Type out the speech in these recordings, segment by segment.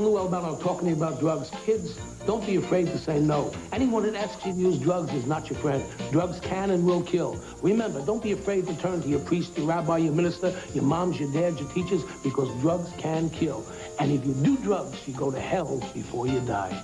Noel Bello talking to you about drugs. Kids, don't be afraid to say no. Anyone that asks you to use drugs is not your friend. Drugs can and will kill. Remember, don't be afraid to turn to your priest, your rabbi, your minister, your moms, your dads, your teachers, because drugs can kill. And if you do drugs, you go to hell before you die.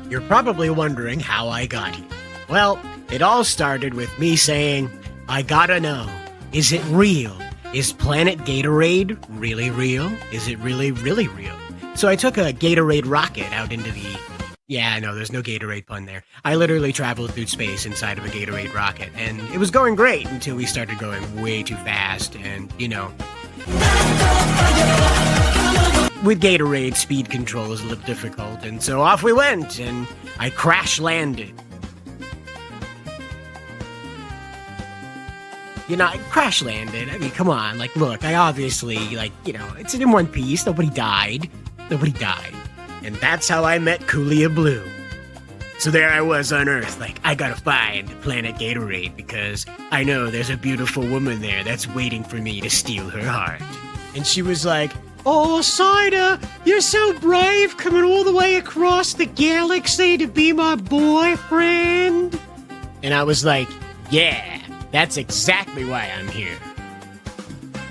You're probably wondering how I got here. Well, it all started with me saying, I gotta know, is it real? Is Planet Gatorade really real? Is it really, really real? So I took a Gatorade rocket out into the... Yeah, I know, there's no Gatorade pun there. I literally traveled through space inside of a Gatorade rocket, and it was going great until we started going way too fast, and, you know... With Gatorade, speed control is a little difficult, and so off we went, and I crash-landed. You know, I crash-landed. I mean, come on, like, look, I obviously, like, you know, it's in one piece, nobody died. Nobody died. And that's how I met Coolia Blue. So there I was on Earth, like, I gotta find Planet Gatorade, because I know there's a beautiful woman there that's waiting for me to steal her heart. And she was like, oh, Cider, you're so brave coming all the way across the galaxy to be my boyfriend. And I was like, yeah, that's exactly why I'm here.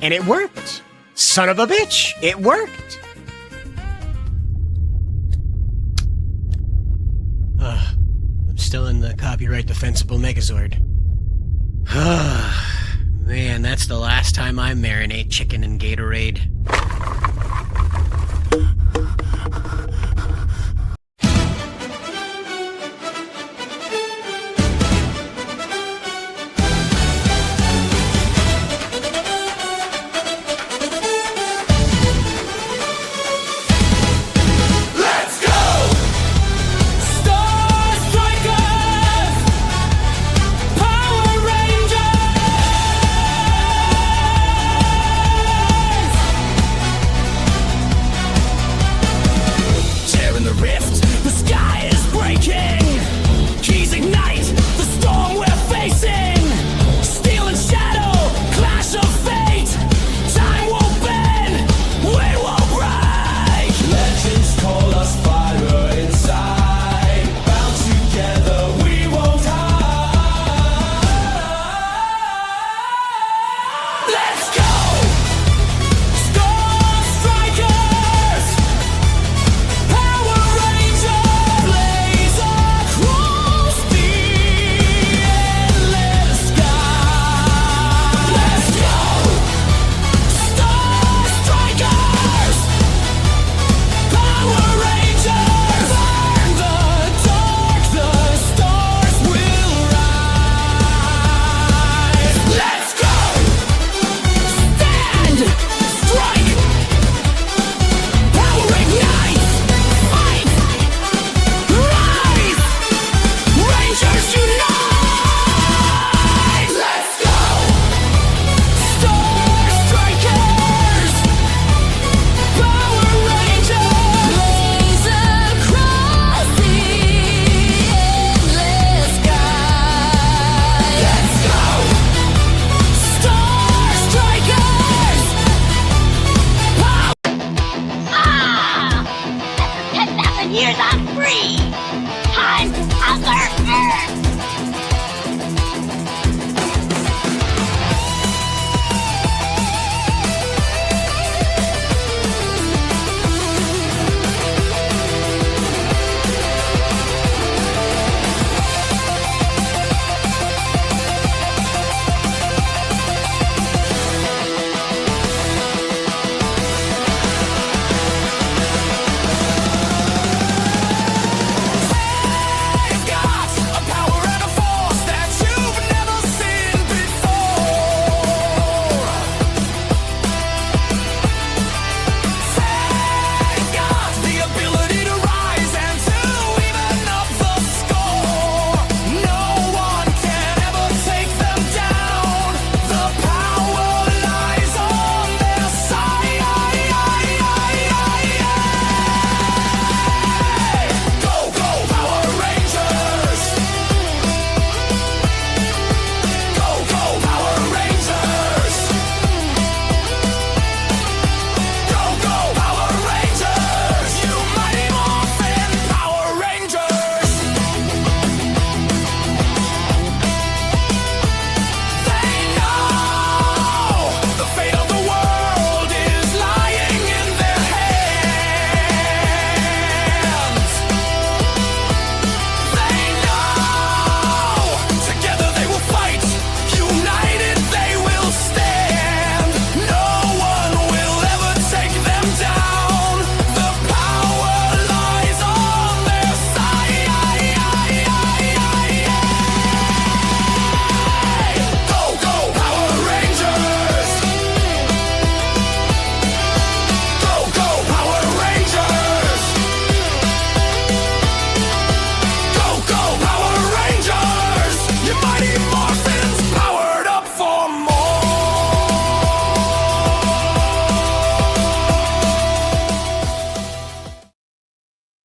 And it worked. Son of a bitch, it worked. I'm still in the copyright defensible Megazord. Man, that's the last time I marinate chicken in Gatorade. Here's a free Time Other Earth.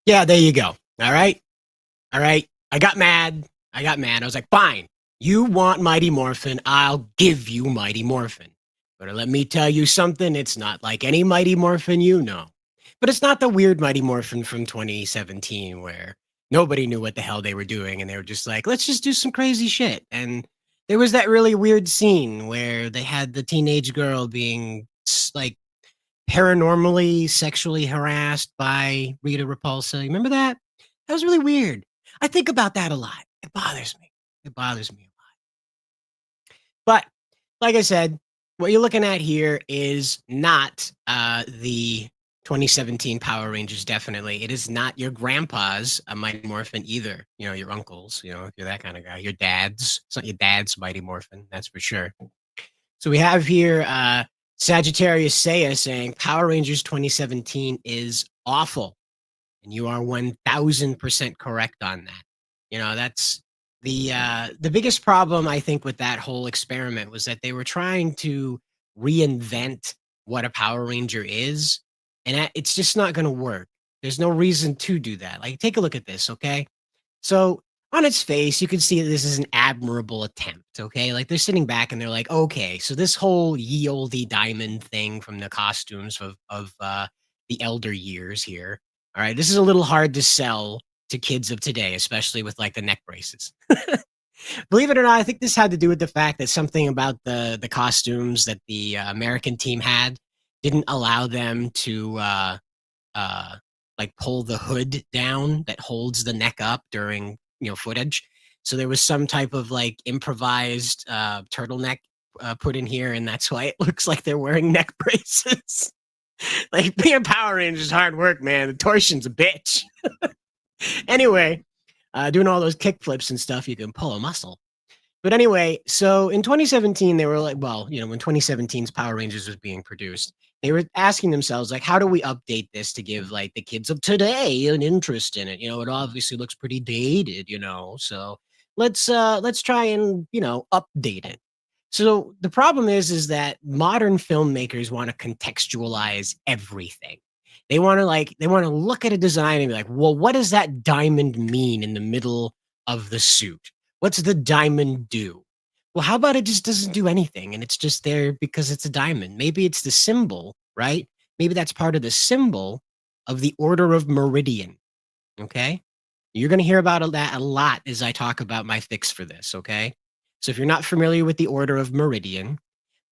Yeah, there you go. All right. I got mad. I was like, fine. You want Mighty Morphin, I'll give you Mighty Morphin. But let me tell you something, it's not like any Mighty Morphin you know. But it's not the weird Mighty Morphin from 2017 where nobody knew what the hell they were doing and they were just like, let's just do some crazy shit. And there was that really weird scene where they had the teenage girl being like paranormally sexually harassed by Rita Repulsa. You remember that? That was really weird. I think about that a lot. It bothers me. It bothers me a lot. But like I said, what you're looking at here is not the 2017 Power Rangers, definitely. It is not your grandpa's Mighty Morphin either. You know, your uncle's, you know, if you're that kind of guy. Your dad's. It's not your dad's Mighty Morphin, that's for sure. So we have here Sagittarius Saya saying Power Rangers 2017 is awful. And you are 1000% correct on that. You know, that's the biggest problem I think with that whole experiment was that they were trying to reinvent what a Power Ranger is, and it's just not going to work. There's no reason to do that. Like, take a look at this, okay? So on its face, you can see that this is an admirable attempt, okay? Like, they're sitting back and they're like, okay, so this whole ye olde diamond thing from the costumes of the elder years here, all right, this is a little hard to sell to kids of today, especially with like the neck braces. Believe it or not, I think this had to do with the fact that something about the costumes that the American team had didn't allow them to like pull the hood down that holds the neck up during, you know, footage. So there was some type of like improvised turtleneck put in here, and that's why it looks like they're wearing neck braces. Like, being a Power Ranger is hard work, man. The torsion's a bitch. Anyway, doing all those kick flips and stuff, you can pull a muscle. But anyway, so in 2017, they were like, well, you know, when 2017's Power Rangers was being produced, they were asking themselves, like, how do we update this to give, like, the kids of today an interest in it? You know, it obviously looks pretty dated, you know, so let's try and, you know, update it. So the problem is that modern filmmakers want to contextualize everything. They want to look at a design and be like, well, what does that diamond mean in the middle of the suit? What's the diamond do? Well, how about it just doesn't do anything and it's just there because it's a diamond? Maybe it's the symbol, right? Maybe that's part of the symbol of the Order of Meridian. Okay? You're going to hear about that a lot as I talk about my fix for this, okay? So if you're not familiar with the Order of Meridian,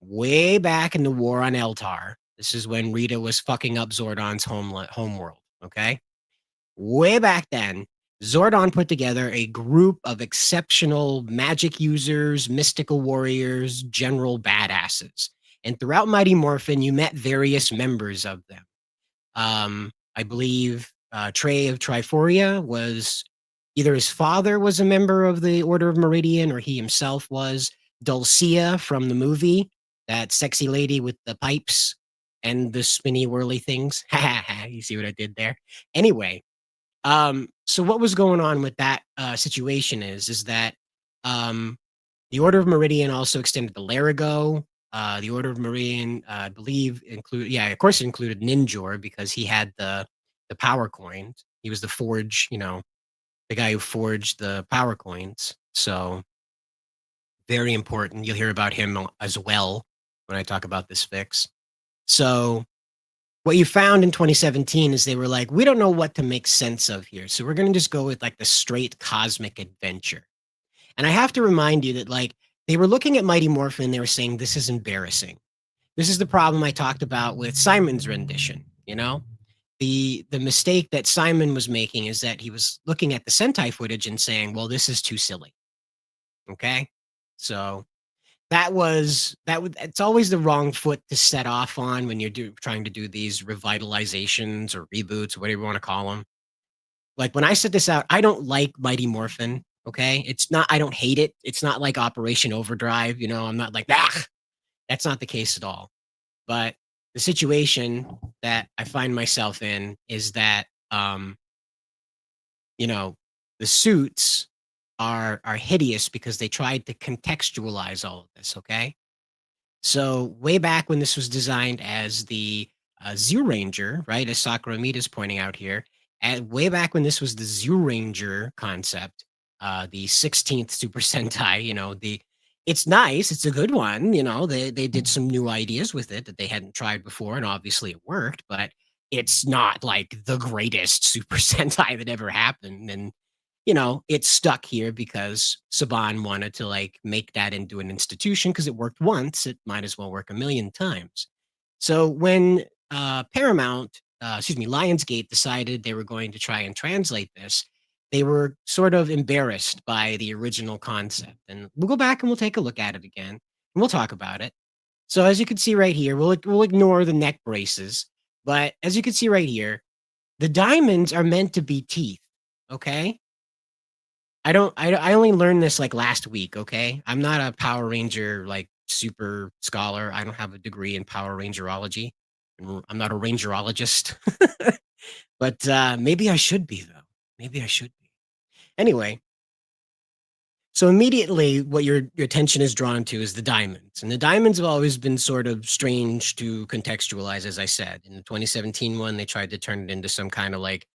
way back in the War on Eltar, this is when Rita was fucking up Zordon's home world, okay? Way back then, Zordon put together a group of exceptional magic users, mystical warriors, general badasses. And throughout Mighty Morphin, you met various members of them. I believe Trey of Triforia was either his father was a member of the Order of Meridian or he himself was. Dulcia from the movie, that sexy lady with the pipes and the spinny whirly things. You see what I did there? Anyway, so what was going on with that situation is that um, the Order of Meridian also extended to Larigo. The Order of Meridian, I believe, of course, it included Ninjor because he had the power coins. He was the forge, the guy who forged the power coins. So very important. You'll hear about him as well when I talk about this fix. So what you found in 2017 is they were like, we don't know what to make sense of here. So we're going to just go with like the straight cosmic adventure. And I have to remind you that like they were looking at Mighty Morphin and they were saying, this is embarrassing. This is the problem I talked about with Simon's rendition, The mistake that Simon was making is that he was looking at the Sentai footage and saying, well, this is too silly. Okay? So it's always the wrong foot to set off on when you're trying to do these revitalizations or reboots, whatever you want to call them. Like when I set this out, I don't like Mighty Morphin. Okay, I don't hate it. It's not like Operation Overdrive. I'm not like that. That's not the case at all. But the situation that I find myself in is that the suits are hideous because they tried to contextualize all of this, okay? So way back when this was designed as the Zoo Ranger, right, as Sakura Mita is pointing out here, way back when this was the Zoo Ranger concept, the 16th Super Sentai, it's nice, it's a good one, they did some new ideas with it that they hadn't tried before, and obviously it worked, but it's not like the greatest Super Sentai that ever happened, and it's stuck here because Saban wanted to like make that into an institution because it worked once. It might as well work a million times. So when Lionsgate decided they were going to try and translate this, they were sort of embarrassed by the original concept. And we'll go back and we'll take a look at it again and we'll talk about it. So as you can see right here, we'll ignore the neck braces. But as you can see right here, the diamonds are meant to be teeth. Okay. I only learned this like last week, okay? I'm not a Power Ranger like super scholar. I don't have a degree in Power Rangerology. I'm not a rangerologist. But maybe I should be though. Maybe I should be. Anyway, so immediately what your attention is drawn to is the diamonds. And the diamonds have always been sort of strange to contextualize, as I said. In the 2017 one, they tried to turn it into some kind of like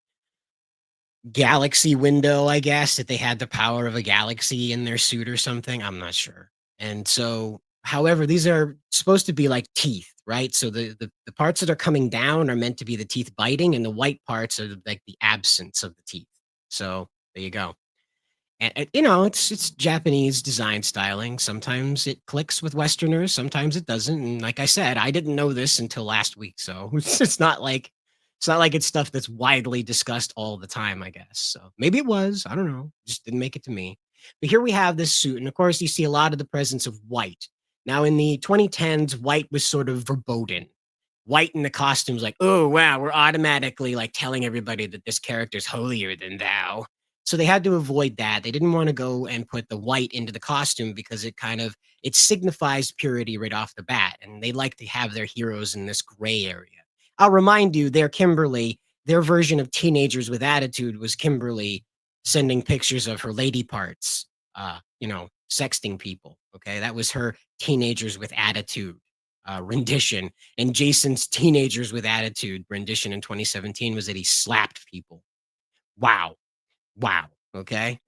galaxy window, I guess, that they had the power of a galaxy in their suit or something. I'm not sure. And so, however, these are supposed to be like teeth, right? So the parts that are coming down are meant to be the teeth biting, and the white parts are like the absence of the teeth. So there you go. And it's Japanese design styling. Sometimes it clicks with Westerners, sometimes it doesn't. And like I said, I didn't know this until last week, so it's not like it's stuff that's widely discussed all the time, I guess. So maybe it was. I don't know. Just didn't make it to me. But here we have this suit. And of course, you see a lot of the presence of white. Now, in the 2010s, white was sort of verboten. White in the costumes, like, oh, wow, we're automatically like telling everybody that this character's holier than thou. So they had to avoid that. They didn't want to go and put the white into the costume because it signifies purity right off the bat. And they like to have their heroes in this gray area. I'll remind you, Kimberly, their version of Teenagers with Attitude was Kimberly sending pictures of her lady parts, sexting people. Okay, that was her Teenagers with Attitude rendition. And Jason's Teenagers with Attitude rendition in 2017 was that he slapped people. Wow. Okay.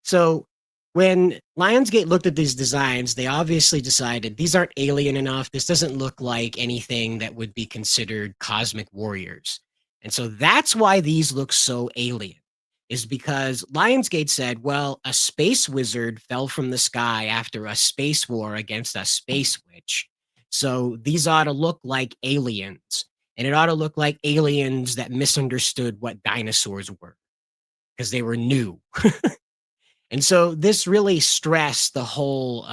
So when Lionsgate looked at these designs, they obviously decided these aren't alien enough. This doesn't look like anything that would be considered cosmic warriors. And so that's why these look so alien, is because Lionsgate said, well, a space wizard fell from the sky after a space war against a space witch. So these ought to look like aliens. And it ought to look like aliens that misunderstood what dinosaurs were because they were new. And so this really stressed the whole,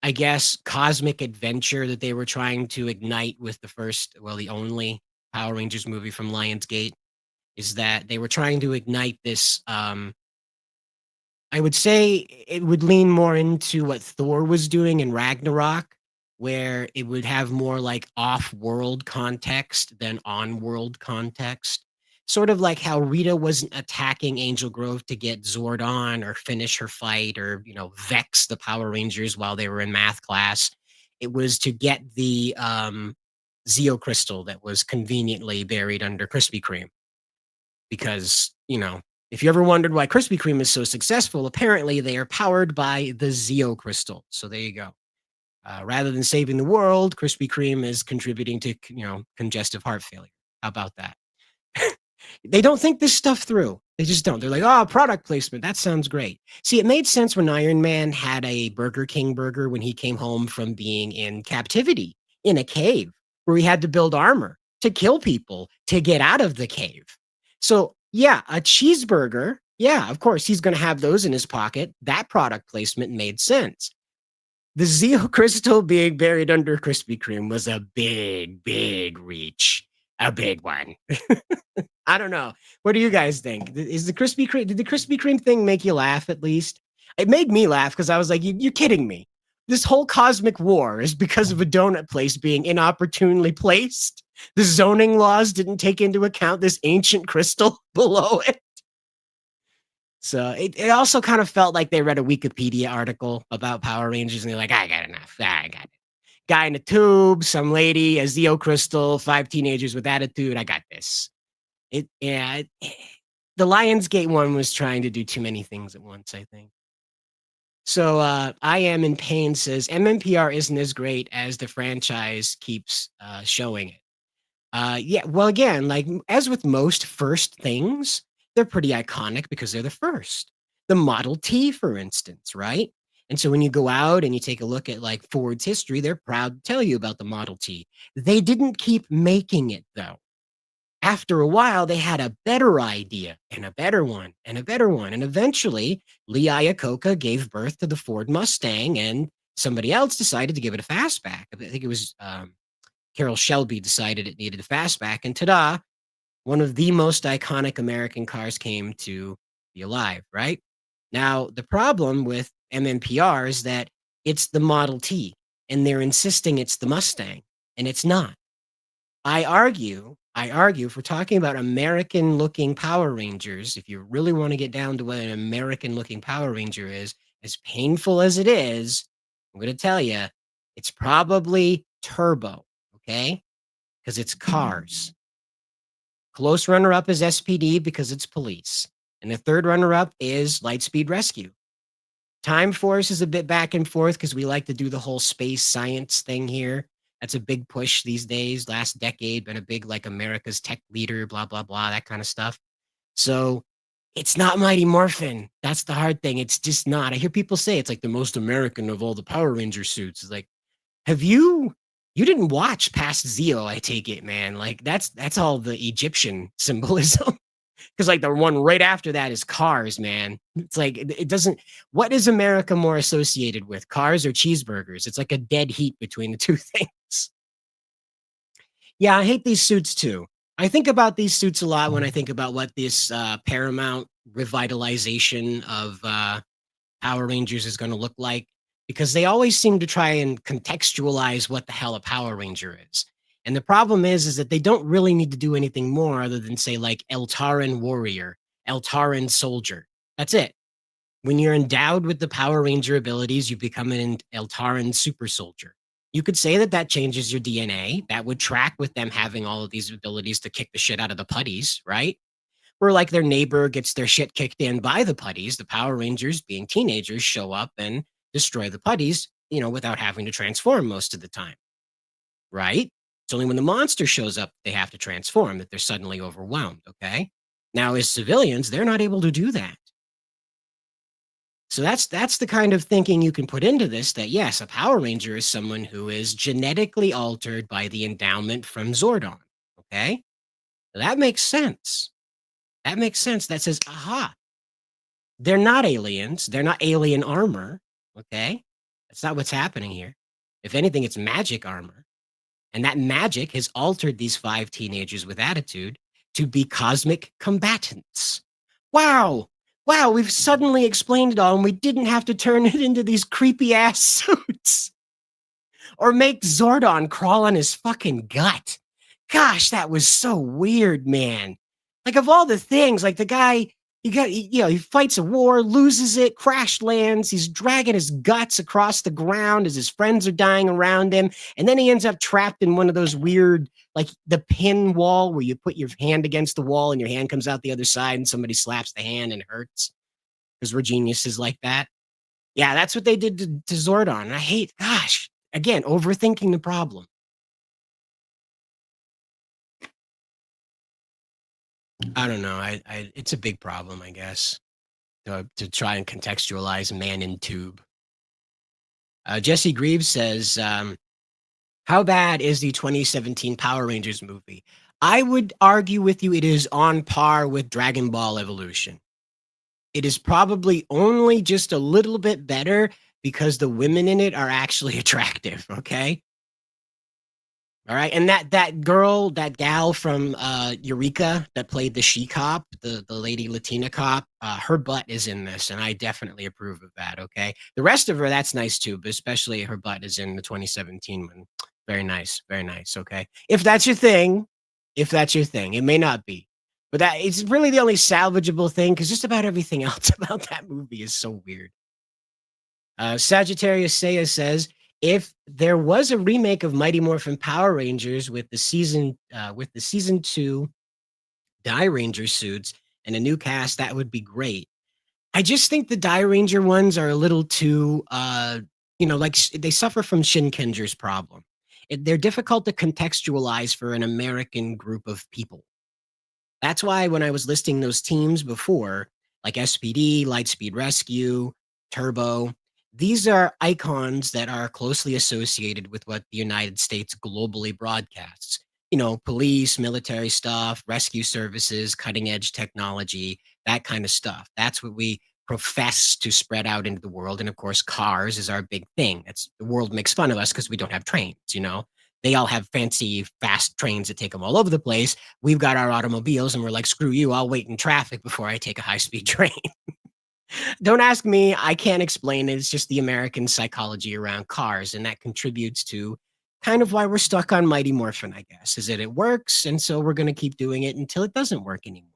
I guess, cosmic adventure that they were trying to ignite with the first, well, the only Power Rangers movie from Lionsgate, is that they were trying to ignite this. I would say it would lean more into what Thor was doing in Ragnarok, where it would have more like off-world context than on-world context. Sort of like how Rita wasn't attacking Angel Grove to get Zordon or finish her fight or, vex the Power Rangers while they were in math class. It was to get the Zeo crystal that was conveniently buried under Krispy Kreme. Because, if you ever wondered why Krispy Kreme is so successful, apparently they are powered by the Zeo crystal. So there you go. Rather than saving the world, Krispy Kreme is contributing to, congestive heart failure. How about that? They don't think this stuff through. They just don't. They're like, oh, product placement. That sounds great. See, it made sense when Iron Man had a Burger King burger when he came home from being in captivity in a cave where he had to build armor to kill people to get out of the cave. So, yeah, a cheeseburger. Yeah, of course, he's going to have those in his pocket. That product placement made sense. The Zeo crystal being buried under Krispy Kreme was a big, big reach. A big one. I don't know. What do you guys think? Did the Krispy Kreme thing make you laugh at least? It made me laugh because I was like, you're kidding me. This whole cosmic war is because of a donut place being inopportunely placed. The zoning laws didn't take into account this ancient crystal below it. So it also kind of felt like they read a Wikipedia article about Power Rangers and they're like, I got enough. I got it. Guy in a tube, some lady, a Zeo crystal, 5 teenagers with attitude. I got this. The Lionsgate one was trying to do too many things at once, I think. So I Am in Pain says MMPR isn't as great as the franchise keeps showing it. Yeah, well, again, like as with most first things, they're pretty iconic because they're the first. The Model T, for instance, right? And so when you go out and you take a look at like Ford's history, they're proud to tell you about the Model T. They didn't keep making it though. After a while, they had a better idea and a better one and a better one. And eventually, Lee Iacocca gave birth to the Ford Mustang and somebody else decided to give it a fastback. I think it was Carroll Shelby decided it needed a fastback. And ta-da, one of the most iconic American cars came to be alive, right? Now, the problem with MMPR is that it's the Model T, and they're insisting it's the Mustang, and it's not. I argue, if we're talking about American-looking Power Rangers, if you really want to get down to what an American-looking Power Ranger is, as painful as it is, I'm going to tell you, it's probably Turbo, okay? Because it's cars. Close runner-up is SPD because it's police. And the third runner-up is Lightspeed Rescue. Time Force is a bit back and forth because we like to do the whole space science thing here. That's a big push these days. Last decade, been a big like America's tech leader, blah, blah, blah, that kind of stuff. So it's not Mighty Morphin. That's the hard thing. It's just not. I hear people say it's like the most American of all the Power Ranger suits. It's like, you didn't watch past Zeo, I take it, man. Like that's all the Egyptian symbolism. Because like the one right after that is cars, man. It's like it doesn't. What is America more associated with, cars or cheeseburgers? It's like a dead heat between the two things. Yeah, I hate these suits too. I think about these suits a lot when I think about what this Paramount revitalization of Power Rangers is going to look like, because they always seem to try and contextualize what the hell a Power Ranger is. And the problem is that they don't really need to do anything more other than say like Eltaran Warrior, Eltaran Soldier. That's it. When you're endowed with the Power Ranger abilities, you become an Eltaran Super Soldier. You could say that changes your DNA. That would track with them having all of these abilities to kick the shit out of the putties, right? Where like their neighbor gets their shit kicked in by the putties, the Power Rangers, being teenagers, show up and destroy the putties, without having to transform most of the time, right? It's only when the monster shows up they have to transform, that they're suddenly overwhelmed, okay? Now, as civilians, they're not able to do that. So that's the kind of thinking you can put into this, that yes, a Power Ranger is someone who is genetically altered by the endowment from Zordon, okay? That makes sense. That makes sense. That says, aha, they're not aliens. They're not alien armor, okay? That's not what's happening here. If anything, it's magic armor. And that magic has altered these 5 teenagers with attitude to be cosmic combatants. Wow. Wow, we've suddenly explained it all, and we didn't have to turn it into these creepy ass suits. Or make Zordon crawl on his fucking gut. Gosh, that was so weird, man. Like, of all the things, like the guy, he fights a war, loses it, crash lands, he's dragging his guts across the ground as his friends are dying around him, and then he ends up trapped in one of those weird, like the pin wall where you put your hand against the wall and your hand comes out the other side and somebody slaps the hand and it hurts. Because we're geniuses like that. Yeah, that's what they did to Zordon. And I hate, gosh, again, overthinking the problem. I don't know. It's a big problem, I guess, to try and contextualize Man in Tube. Jesse Greaves says, how bad is the 2017 Power Rangers movie? I would argue with you it is on par with Dragon Ball Evolution. It is probably only just a little bit better because the women in it are actually attractive, okay? All right, and that gal from Eureka that played the she-cop, the lady Latina cop, her butt is in this, and I definitely approve of that, okay? The rest of her, that's nice too, but especially her butt is in the 2017 one. Very nice, okay? If that's your thing, it may not be. But that it's really the only salvageable thing, because just about everything else about that movie is so weird. Sagittarius Saya says, if there was a remake of Mighty Morphin Power Rangers with the season 2 Die Ranger suits and a new cast, that would be great. I just think the Die Ranger ones are a little too, like they suffer from Shinkenger's problem. They're difficult to contextualize for an American group of people. That's why when I was listing those teams before, like SPD, Lightspeed Rescue, Turbo, these are icons that are closely associated with what the United States globally broadcasts. Police, military stuff, rescue services, cutting edge technology, that kind of stuff. That's what we profess to spread out into the world. And of course, cars is our big thing. The world makes fun of us because we don't have trains, They all have fancy, fast trains that take them all over the place. We've got our automobiles, and we're like, screw you, I'll wait in traffic before I take a high-speed train. Don't ask me. I can't explain it. It's just the American psychology around cars, and that contributes to kind of why we're stuck on Mighty Morphin, I guess, is that it works, and so we're going to keep doing it until it doesn't work anymore.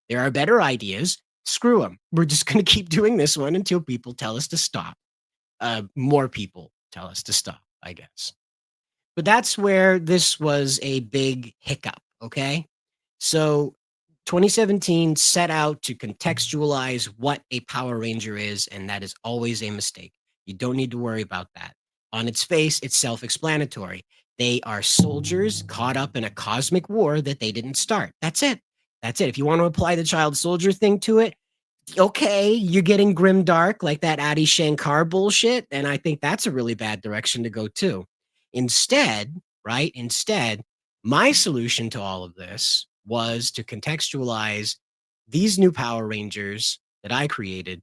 There are better ideas. Screw them. We're just going to keep doing this one until people tell us to stop. More people tell us to stop, I guess. But that's where this was a big hiccup, okay? So 2017 set out to contextualize what a Power Ranger is, and that is always a mistake. You don't need to worry about that. On its face, it's self-explanatory. They are soldiers caught up in a cosmic war that they didn't start. That's it. If you want to apply the child soldier thing to it, okay, you're getting grim dark like that Adi Shankar bullshit, and I think that's a really bad direction to go too. Instead, my solution to all of this was to contextualize these new Power Rangers that I created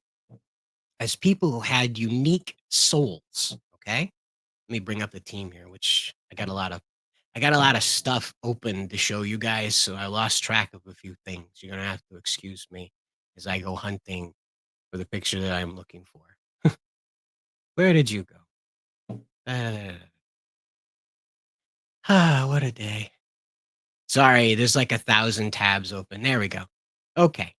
as people who had unique souls, okay? Let me bring up the team here, which I got a lot of stuff open to show you guys, so I lost track of a few things. You're going to have to excuse me as I go hunting for the picture that I'm looking for. Where did you go? What a day. Sorry, there's like 1,000 tabs open. There we go. Okay.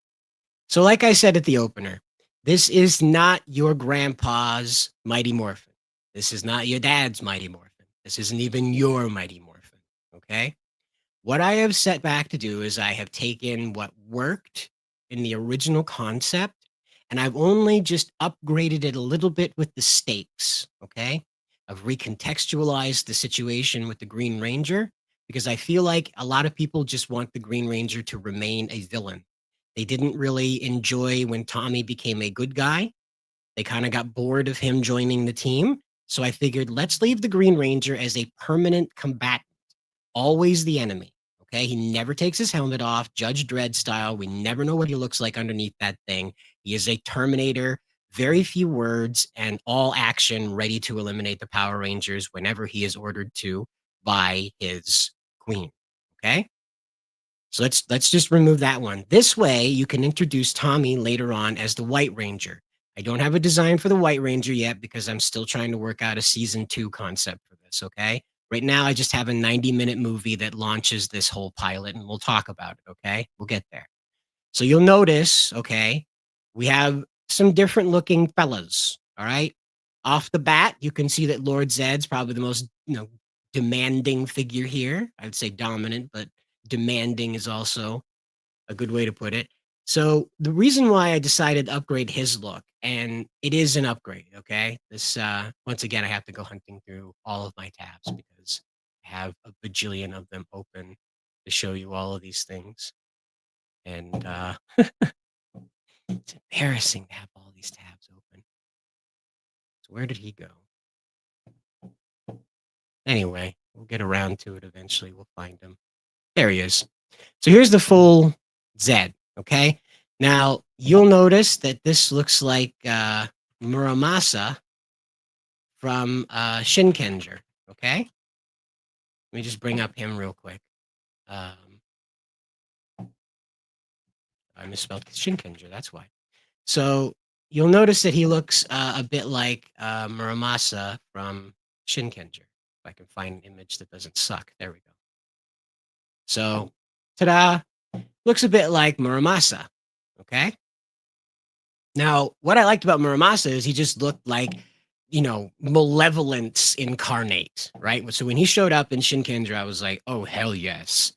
So like I said at the opener, this is not your grandpa's Mighty Morphin. This is not your dad's Mighty Morphin. This isn't even your Mighty Morphin. Okay? What I have set back to do is I have taken what worked in the original concept, and I've only just upgraded it a little bit with the stakes. Okay? I've recontextualized the situation with the Green Ranger because I feel like a lot of people just want the Green Ranger to remain a villain. They didn't really enjoy when Tommy became a good guy. They kind of got bored of him joining the team. So I figured let's leave the Green Ranger as a permanent combatant, always the enemy. Okay. He never takes his helmet off, Judge Dredd style. We never know what he looks like underneath that thing. He is a Terminator, very few words, and all action, ready to eliminate the Power Rangers whenever he is ordered to by his queen. Okay. So let's just remove that one. This way, you can introduce Tommy later on as the White Ranger. I don't have a design for the White Ranger yet because I'm still trying to work out a season 2 concept for this, okay? Right now, I just have a 90-minute movie that launches this whole pilot, and we'll talk about it, okay? We'll get there. So you'll notice, okay, we have some different looking fellas, all right? Off the bat, you can see that Lord Zedd's probably the most, demanding figure here. I'd say dominant, but demanding is also a good way to put it. So the reason why I decided to upgrade his look, and it is an upgrade, okay? This once again, I have to go hunting through all of my tabs because I have a bajillion of them open to show you all of these things. And it's embarrassing to have all these tabs open. So where did he go? Anyway, we'll get around to it eventually. We'll find him. There he is. So here's the full Zed, okay? Now, you'll notice that this looks like Muramasa from Shinkenger, okay? Let me just bring up him real quick. I misspelled Shinkenger, that's why. So you'll notice that he looks a bit like Muramasa from Shinkenger. If I can find an image that doesn't suck. There we go. So, ta-da! Looks a bit like Muramasa, okay? Now, what I liked about Muramasa is he just looked like, malevolence incarnate, right? So when he showed up in Shinkenger, I was like, oh, hell yes.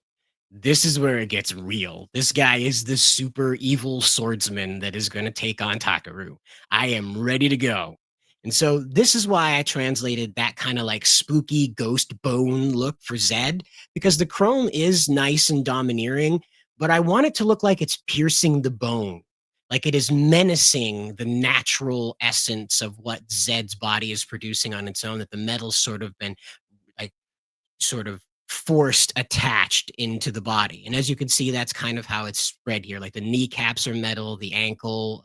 This is where it gets real. This guy is the super evil swordsman that is going to take on Takaru. I am ready to go. And so this is why I translated that kind of like spooky ghost bone look for Zed, because the chrome is nice and domineering, but I want it to look like it's piercing the bone, like it is menacing the natural essence of what Zed's body is producing on its own, that the metal's sort of been like sort of forced attached into the body. And as you can see, that's kind of how it's spread here. Like the kneecaps are metal, the ankle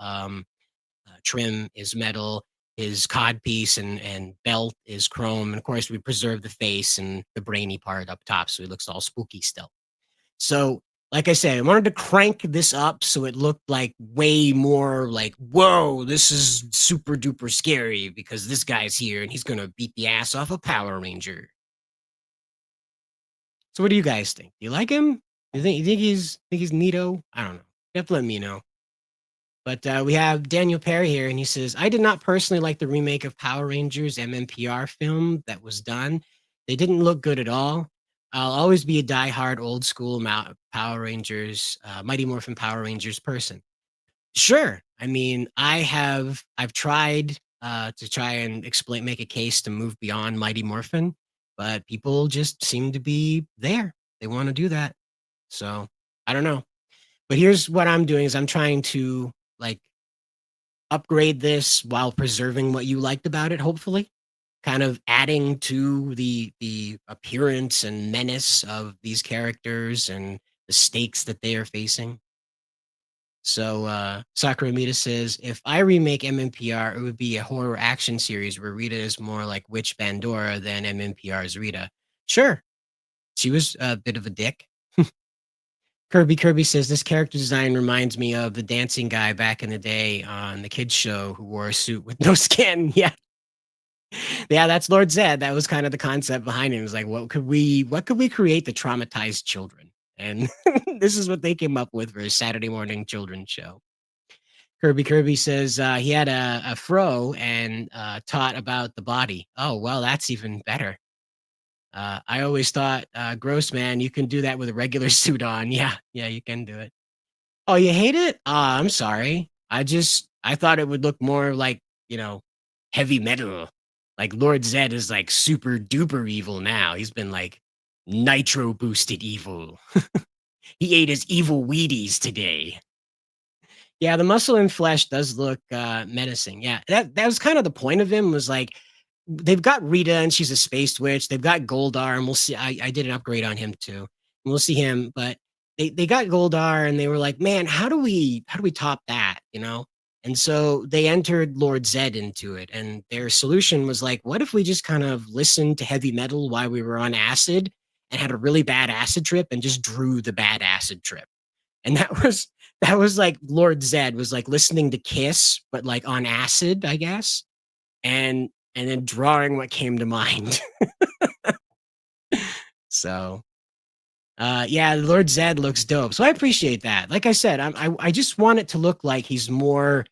trim is metal, his codpiece and belt is chrome. And of course, we preserve the face and the brainy part up top, so he looks all spooky still. So, like I said, I wanted to crank this up so it looked like way more like, whoa, this is super duper scary because this guy's here and he's going to beat the ass off a Power Ranger. So what do you guys think? Do you like him? You think he's neato? I don't know. Definitely let me know. But we have Daniel Perry here, and he says, I did not personally like the remake of Power Rangers MMPR film that was done. They didn't look good at all. I'll always be a diehard old school Power Rangers, Mighty Morphin Power Rangers person. Sure. I mean, I've tried to try and make a case to move beyond Mighty Morphin, but people just seem to be there. They want to do that. So I don't know. But here's what I'm doing is I'm trying to like upgrade this while preserving what you liked about it, hopefully. Kind of adding to the appearance and menace of these characters and the stakes that they are facing. So Sakura Mita says, if I remake MMPR, it would be a horror action series where Rita is more like Witch Bandora than MMPR's Rita. Sure. She was a bit of a dick. Kirby says, this character design reminds me of the dancing guy back in the day on the kids show who wore a suit with no skin. Yeah. Yeah, that's Lord Zed. That was kind of the concept behind it. It was like, what could we create to traumatize children? And this is what they came up with for a Saturday morning children's show. Kirby says he had a fro and taught about the body. Oh, well, that's even better. I always thought, gross, man, you can do that with a regular suit on. Yeah, you can do it. Oh, you hate it? I'm sorry. I thought it would look more like, heavy metal. Like Lord Zed is like super duper evil now. He's been like nitro boosted evil. He ate his evil Wheaties today. Yeah, the muscle and flesh does look menacing. Yeah, that was kind of the point of him. Was like they've got Rita and she's a space witch. They've got Goldar, and we'll see. I did an upgrade on him too. And we'll see him, but they got Goldar, and they were like, man, how do we top that? You know. And so they entered Lord Zed into it, and their solution was like, what if we just kind of listened to heavy metal while we were on acid and had a really bad acid trip and just drew the bad acid trip? And that was like Lord Zed was like listening to Kiss, but like on acid, I guess, and then drawing what came to mind. So, yeah, Lord Zed looks dope. So I appreciate that. Like I said, I just want it to look like he's more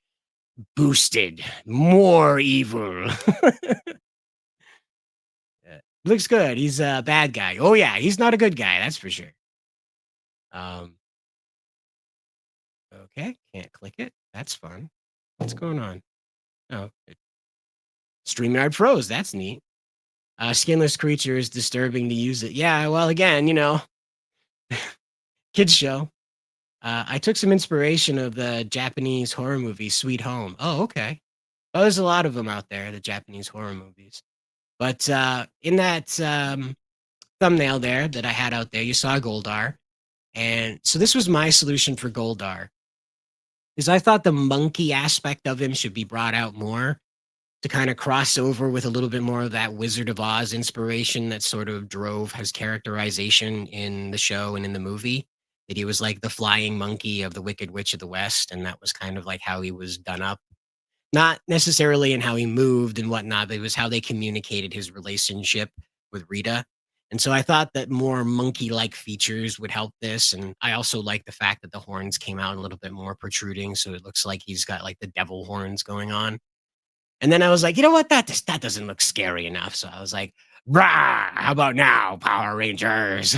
boosted, more evil. Looks good. He's a bad guy. Oh yeah, he's not a good guy. That's for sure. Okay, can't click it. That's fun. What's going on? Oh, StreamYard froze. That's neat. Skinless creature is disturbing to use it. Yeah, well, again, you know, kids show. I took some inspiration of the Japanese horror movie Sweet Home. Oh, okay. Oh, there's a lot of them out there, the Japanese horror movies. But in that thumbnail there that I had out there, you saw Goldar. And so this was my solution for Goldar. Is I thought the monkey aspect of him should be brought out more to kind of cross over with a little bit more of that Wizard of Oz inspiration that sort of drove his characterization in the show and in the movie. That he was like the flying monkey of the Wicked Witch of the West, and that was kind of like how he was done up. Not necessarily in how he moved and whatnot, but it was how they communicated his relationship with Rita. And so I thought that more monkey-like features would help this. And I also like the fact that the horns came out a little bit more protruding, so it looks like he's got like the devil horns going on. And then I was like, you know what? That doesn't look scary enough. So I was like, brah, how about now, Power Rangers?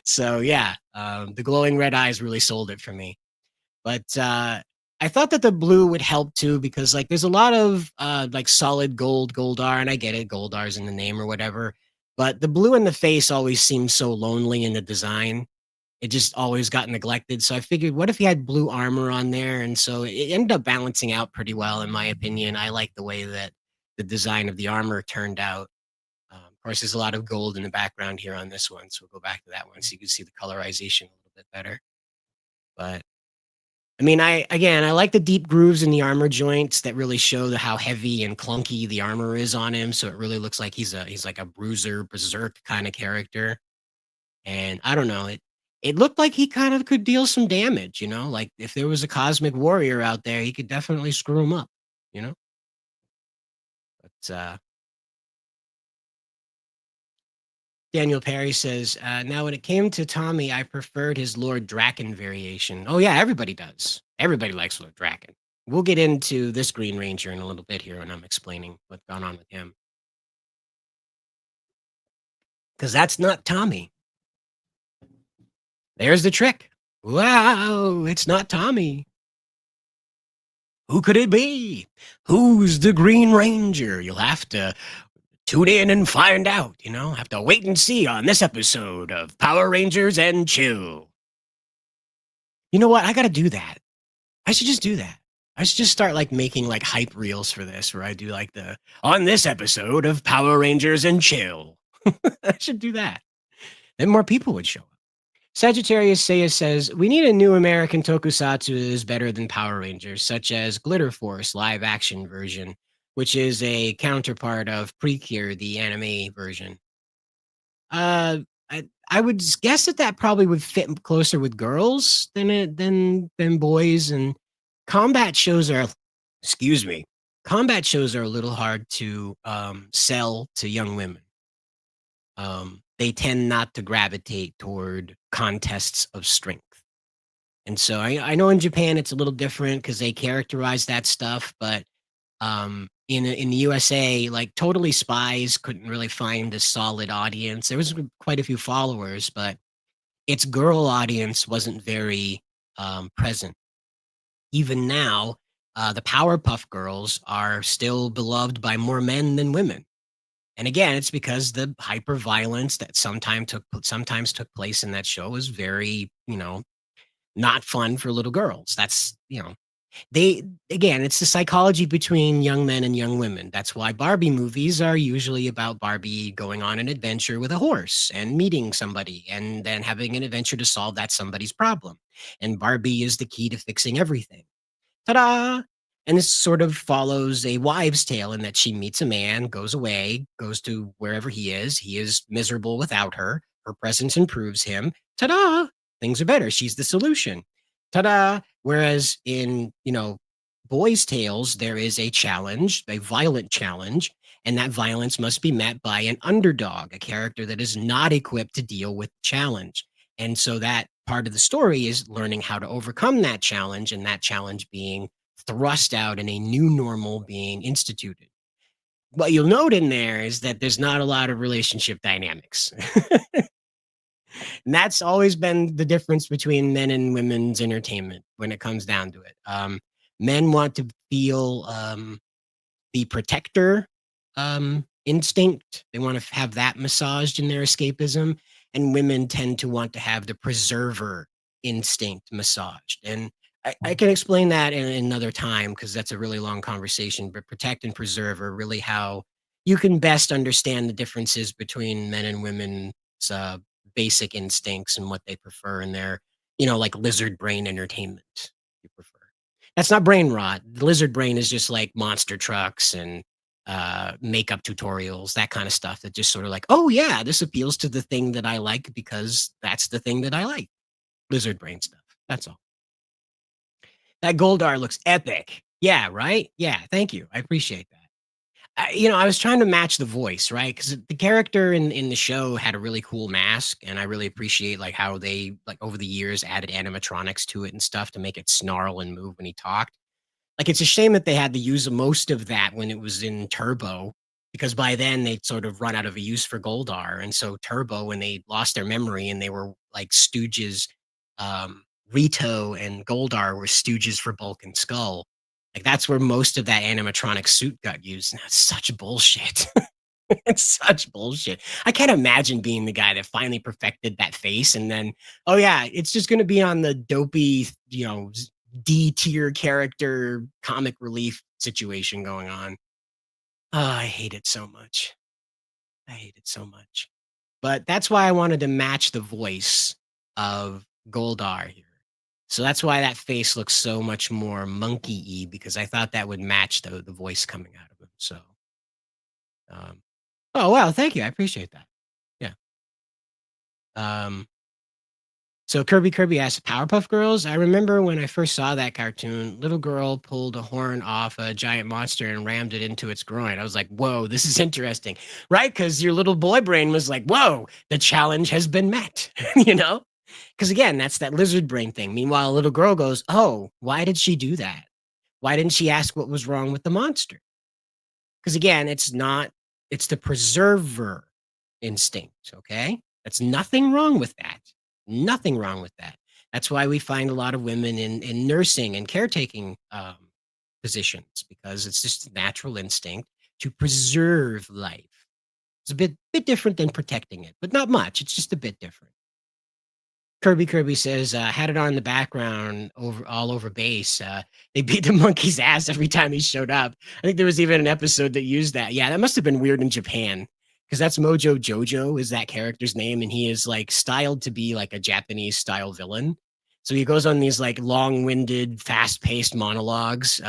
So yeah, the glowing red eyes really sold it for me. But I thought that the blue would help too, because like there's a lot of like solid Goldar, and I get it, Goldar's in the name or whatever. But the blue in the face always seems so lonely in the design. It just always got neglected. So I figured, what if he had blue armor on there? And so it ended up balancing out pretty well, in my opinion. I like the way that the design of the armor turned out. Of course, there's a lot of gold in the background here on this one. So we'll go back to that one so you can see the colorization a little bit better. But I mean, I like the deep grooves in the armor joints that really show how heavy and clunky the armor is on him. So it really looks like he's like a bruiser, berserk kind of character. And I don't know, it looked like he kind of could deal some damage, you know? Like if there was a cosmic warrior out there, he could definitely screw him up, you know? But Daniel Perry says, now when it came to Tommy, I preferred his Lord Draken variation. Oh yeah, everybody does. Everybody likes Lord Draken. We'll get into this Green Ranger in a little bit here when I'm explaining what's gone on with him. Because that's not Tommy. There's the trick. Wow, it's not Tommy. Who could it be? Who's the Green Ranger? You'll have to tune in and find out, you know? Have to wait and see on this episode of Power Rangers and Chill. You know what? I gotta do that. I should just do that. I should just start like making like hype reels for this, where I do like on this episode of Power Rangers and Chill. I should do that. Then more people would show up. Sagittarius Seiya says, we need a new American tokusatsu that is better than Power Rangers, such as Glitter Force live action version, which is a counterpart of Precure, the anime version. I would guess that probably would fit closer with girls than boys, and combat shows are a little hard to sell to young women. They tend not to gravitate toward contests of strength. And so I know in Japan it's a little different because they characterize that stuff, but in the USA, like Totally Spies couldn't really find a solid audience. There was quite a few followers, but its girl audience wasn't very present. Even now, the Powerpuff Girls are still beloved by more men than women. And again, it's because the hyper violence that sometimes took place in that show was very, not fun for little girls. That's, they again, it's the psychology between young men and young women. That's why Barbie movies are usually about Barbie going on an adventure with a horse and meeting somebody and then having an adventure to solve that somebody's problem. And Barbie is the key to fixing everything. Ta-da! And this sort of follows a wives' tale in that she meets a man, goes away, goes to wherever he is. He is miserable without her. Her presence improves him. Ta-da! Things are better. She's the solution. Ta-da! Whereas in, boys' tales, there is a challenge, a violent challenge, and that violence must be met by an underdog, a character that is not equipped to deal with the challenge. And so that part of the story is learning how to overcome that challenge, and that challenge being thrust out and a new normal being instituted. What you'll note in there is that there's not a lot of relationship dynamics. And that's always been the difference between men and women's entertainment when it comes down to it. Men want to feel the protector instinct. They want to have that massaged in their escapism. And women tend to want to have the preserver instinct massaged. And I can explain that in another time because that's a really long conversation. But protect and preserve are really how you can best understand the differences between men and women's basic instincts and what they prefer in their, like lizard brain entertainment you prefer. That's not brain rot. The lizard brain is just like monster trucks and makeup tutorials, that kind of stuff that just sort of like, oh yeah, this appeals to the thing that I like because that's the thing that I like. Lizard brain stuff. That's all. That Goldar looks epic. Yeah, right? Yeah, thank you. I appreciate that. I was trying to match the voice, right? Because the character in the show had a really cool mask, and I really appreciate like how they like over the years added animatronics to it and stuff to make it snarl and move when he talked. Like it's a shame that they had to use most of that when it was in Turbo, because by then they'd sort of run out of a use for Goldar. And so Turbo, when they lost their memory and they were like stooges, Rito and Goldar were stooges for Bulk and Skull. Like that's where most of that animatronic suit got used. And that's such bullshit. It's such bullshit. I can't imagine being the guy that finally perfected that face and then, oh yeah, it's just going to be on the dopey, D tier character comic relief situation going on. Oh, I hate it so much. I hate it so much. But that's why I wanted to match the voice of Goldar here. So that's why that face looks so much more monkey-y, because I thought that would match the voice coming out of him. So, oh wow, thank you, I appreciate that. Yeah. So Kirby asked, Powerpuff Girls? I remember when I first saw that cartoon, little girl pulled a horn off a giant monster and rammed it into its groin. I was like, whoa, this is interesting, right? Because your little boy brain was like, whoa, the challenge has been met, Because again, that's that lizard brain thing. Meanwhile, a little girl goes, oh, why did she do that? Why didn't she ask what was wrong with the monster? Because again, it's the preserver instinct, okay? That's nothing wrong with that. Nothing wrong with that. That's why we find a lot of women in nursing and caretaking positions, because it's just a natural instinct to preserve life. It's a bit different than protecting it, but not much. It's just a bit different. Kirby says, had it on in the background all over base. They beat the monkey's ass every time he showed up. I think there was even an episode that used that. Yeah, that must have been weird in Japan, because that's Mojo Jojo is that character's name, and he is like styled to be like a Japanese style villain. So he goes on these like long-winded, fast-paced monologues,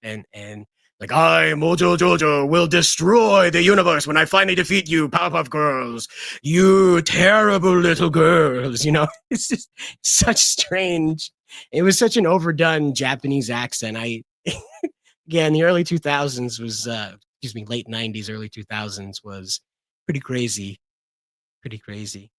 and like, I, Mojo Jojo, will destroy the universe when I finally defeat you, Powerpuff Girls. You terrible little girls. It's just such strange. It was such an overdone Japanese accent. Again, the early 2000s was, late 90s, early 2000s was pretty crazy. Pretty crazy.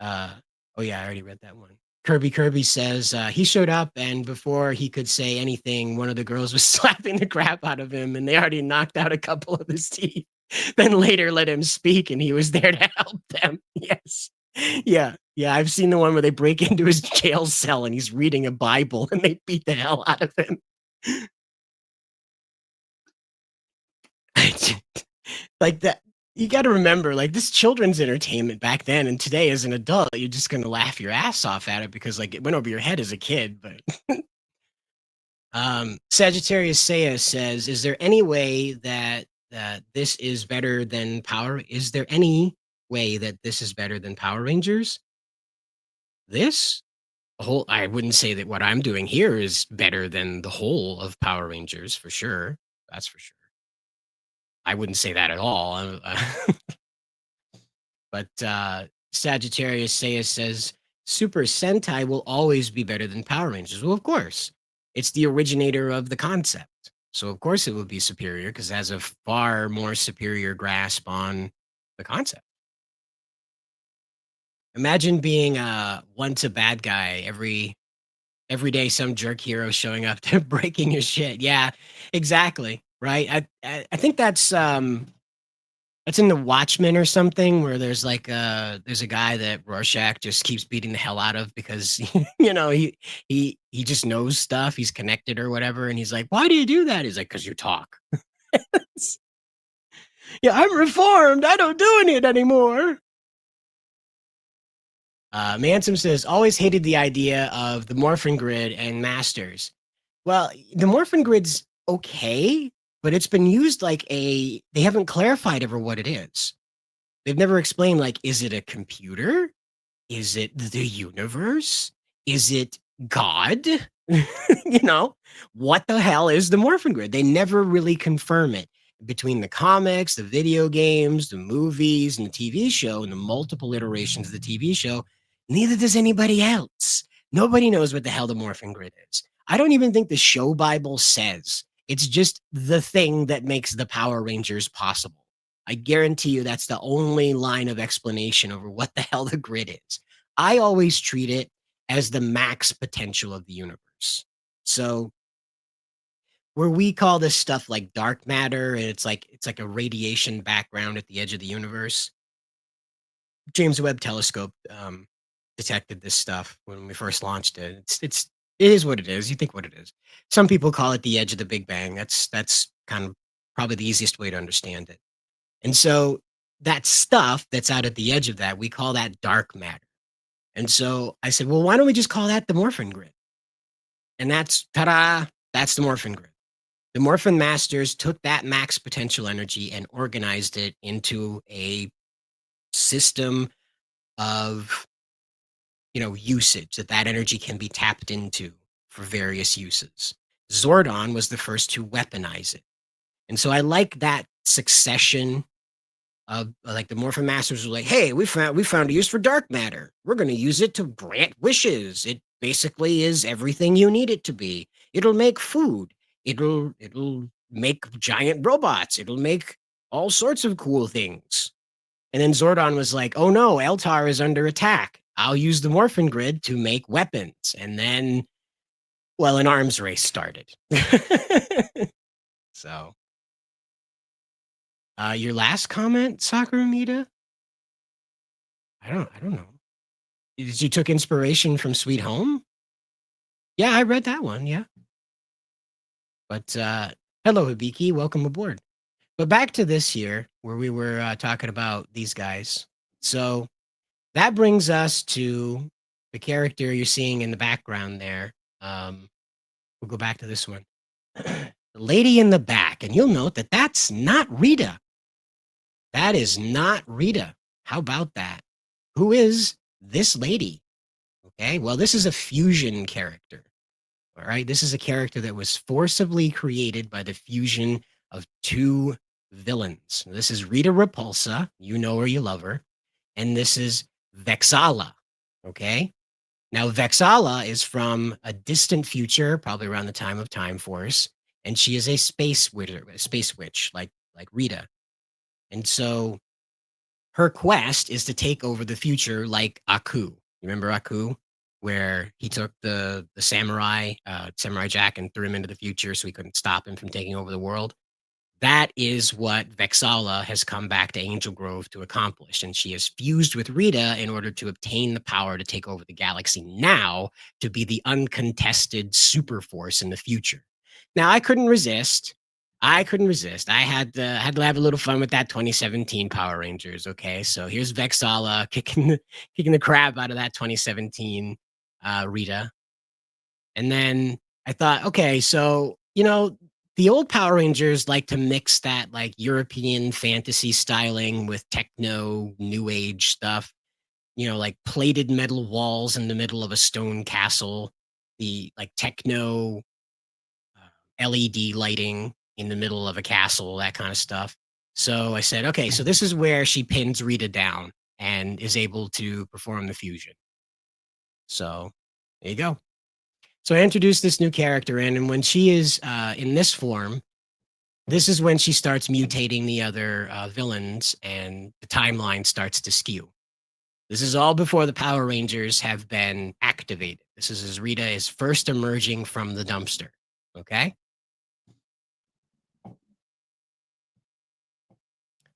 Oh yeah, I already read that one. Kirby says he showed up, and before he could say anything, one of the girls was slapping the crap out of him, and they already knocked out a couple of his teeth. Then later let him speak, and he was there to help them. Yes. Yeah. I've seen the one where they break into his jail cell, and he's reading a Bible, and they beat the hell out of him. like that. You got to remember, like, this children's entertainment back then, and today as an adult, you're just gonna laugh your ass off at it because, like, it went over your head as a kid. But Sagittarius Saya says, "Is there any way that this is better than Power? Is there any way that this is better than Power Rangers? This whole, I wouldn't say that what I'm doing here is better than the whole of Power Rangers for sure. That's for sure. I wouldn't say that at all. But Sagittarius Saya says Super Sentai will always be better than Power Rangers. Well, of course, it's the originator of the concept. So of course it will be superior because it has a far more superior grasp on the concept. Imagine being once a bad guy, every day some jerk hero showing up to breaking your shit. Yeah, exactly. Right. I think that's in the Watchmen or something where there's like there's a guy that Rorschach just keeps beating the hell out of because he just knows stuff, he's connected or whatever, and he's like, "Why do you do that?" He's like, "'Cause you talk." Yeah, I'm reformed. I don't do it anymore. Mansom says, always hated the idea of the Morphin Grid and Masters. Well, the Morphin Grid's okay, but it's been used like they haven't clarified ever what it is. They've never explained, like, is it a computer? Is it the universe? Is it God? What the hell is the Morphin Grid? They never really confirm it. Between the comics, the video games, the movies, and the TV show, and the multiple iterations of the TV show, neither does anybody else. Nobody knows what the hell the Morphin Grid is. I don't even think the show Bible says. It's just the thing that makes the Power Rangers possible. I guarantee you that's the only line of explanation over what the hell the grid is. I always treat it as the max potential of the universe. So where we call this stuff like dark matter, and it's like a radiation background at the edge of the universe. James Webb Telescope detected this stuff when we first launched it. It is what it is. You think what it is. Some people call it the edge of the Big Bang. That's kind of probably the easiest way to understand it. And so that stuff that's out at the edge of that, we call that dark matter. And so I said, well, why don't we just call that the Morphin Grid? And that's, ta-da, that's the Morphin Grid. The Morphin Masters took that max potential energy and organized it into a system of, usage that energy can be tapped into for various uses. Zordon was the first to weaponize it. And so I like that succession of, like, the Morphin Masters were like, hey, we found a use for dark matter. We're going to use it to grant wishes. It basically is everything you need it to be. It'll make food. It'll make giant robots. It'll make all sorts of cool things. And then Zordon was like, oh no, Eltar is under attack. I'll use the Morphin Grid to make weapons. And then, well, an arms race started. So, your last comment, Sakuramita? I don't know. You took inspiration from Sweet Home? Yeah, I read that one, yeah. But hello, Hibiki, welcome aboard. But back to this here, where we were talking about these guys. So that brings us to the character you're seeing in the background there. We'll go back to this one. The lady in the back, and you'll note that that's not Rita. That is not Rita. How about that? Who is this lady? Okay, well, this is a fusion character. All right, this is a character that was forcibly created by the fusion of two villains. This is Rita Repulsa, you know her, you love her, and this is Vexala. Okay, now Vexala is from a distant future, probably around the time of Time Force, and she is a space witch, like Rita. And so her quest is to take over the future like Aku. Remember Aku? Where he took the samurai Jack, and threw him into the future so he couldn't stop him from taking over the world. That is what Vexala has come back to Angel Grove to accomplish. And she has fused with Rita in order to obtain the power to take over the galaxy now, to be the uncontested super force in the future. Now, I couldn't resist. I couldn't resist. I had to have a little fun with that 2017 Power Rangers. Okay, so here's Vexala kicking the crap out of that 2017 Rita, and then I thought, okay, so the old Power Rangers like to mix that like European fantasy styling with techno new age stuff. Like plated metal walls in the middle of a stone castle, the like techno LED lighting in the middle of a castle, that kind of stuff. So I said, okay, so this is where she pins Rita down and is able to perform the fusion. So there you go. So I introduced this new character in, and when she is in this form, this is when she starts mutating the other villains, and the timeline starts to skew. This is all before the Power Rangers have been activated. This is as Rita is first emerging from the dumpster. Okay.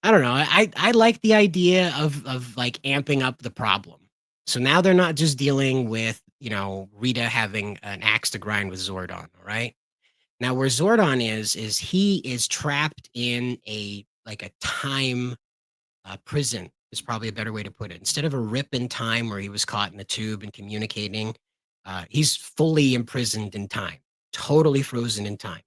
I don't know. I like the idea of like amping up the problem. So now they're not just dealing with, Rita having an axe to grind with Zordon, all right? Now where Zordon is he is trapped in a time prison is probably a better way to put it. Instead of a rip in time where he was caught in a tube and communicating, he's fully imprisoned in time, totally frozen in time.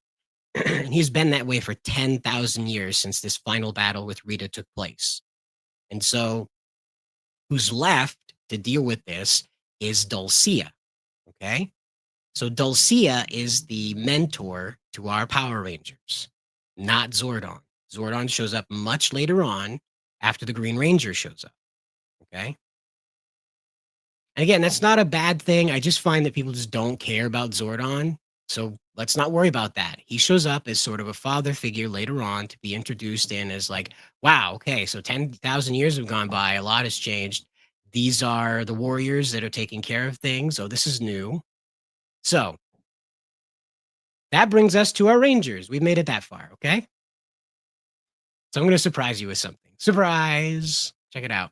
And he's been that way for 10,000 years since this final battle with Rita took place. And so, who's left to deal with this is Dulcia. Okay. So, Dulcia is the mentor to our Power Rangers, not Zordon. Zordon shows up much later on after the Green Ranger shows up. Okay. And again, that's not a bad thing. I just find that people just don't care about Zordon. So let's not worry about that. He shows up as sort of a father figure later on to be introduced in as like, wow, okay, so 10,000 years have gone by. A lot has changed. These are the warriors that are taking care of things. Oh, this is new. So that brings us to our Rangers. We've made it that far, okay? So I'm going to surprise you with something. Surprise! Check it out.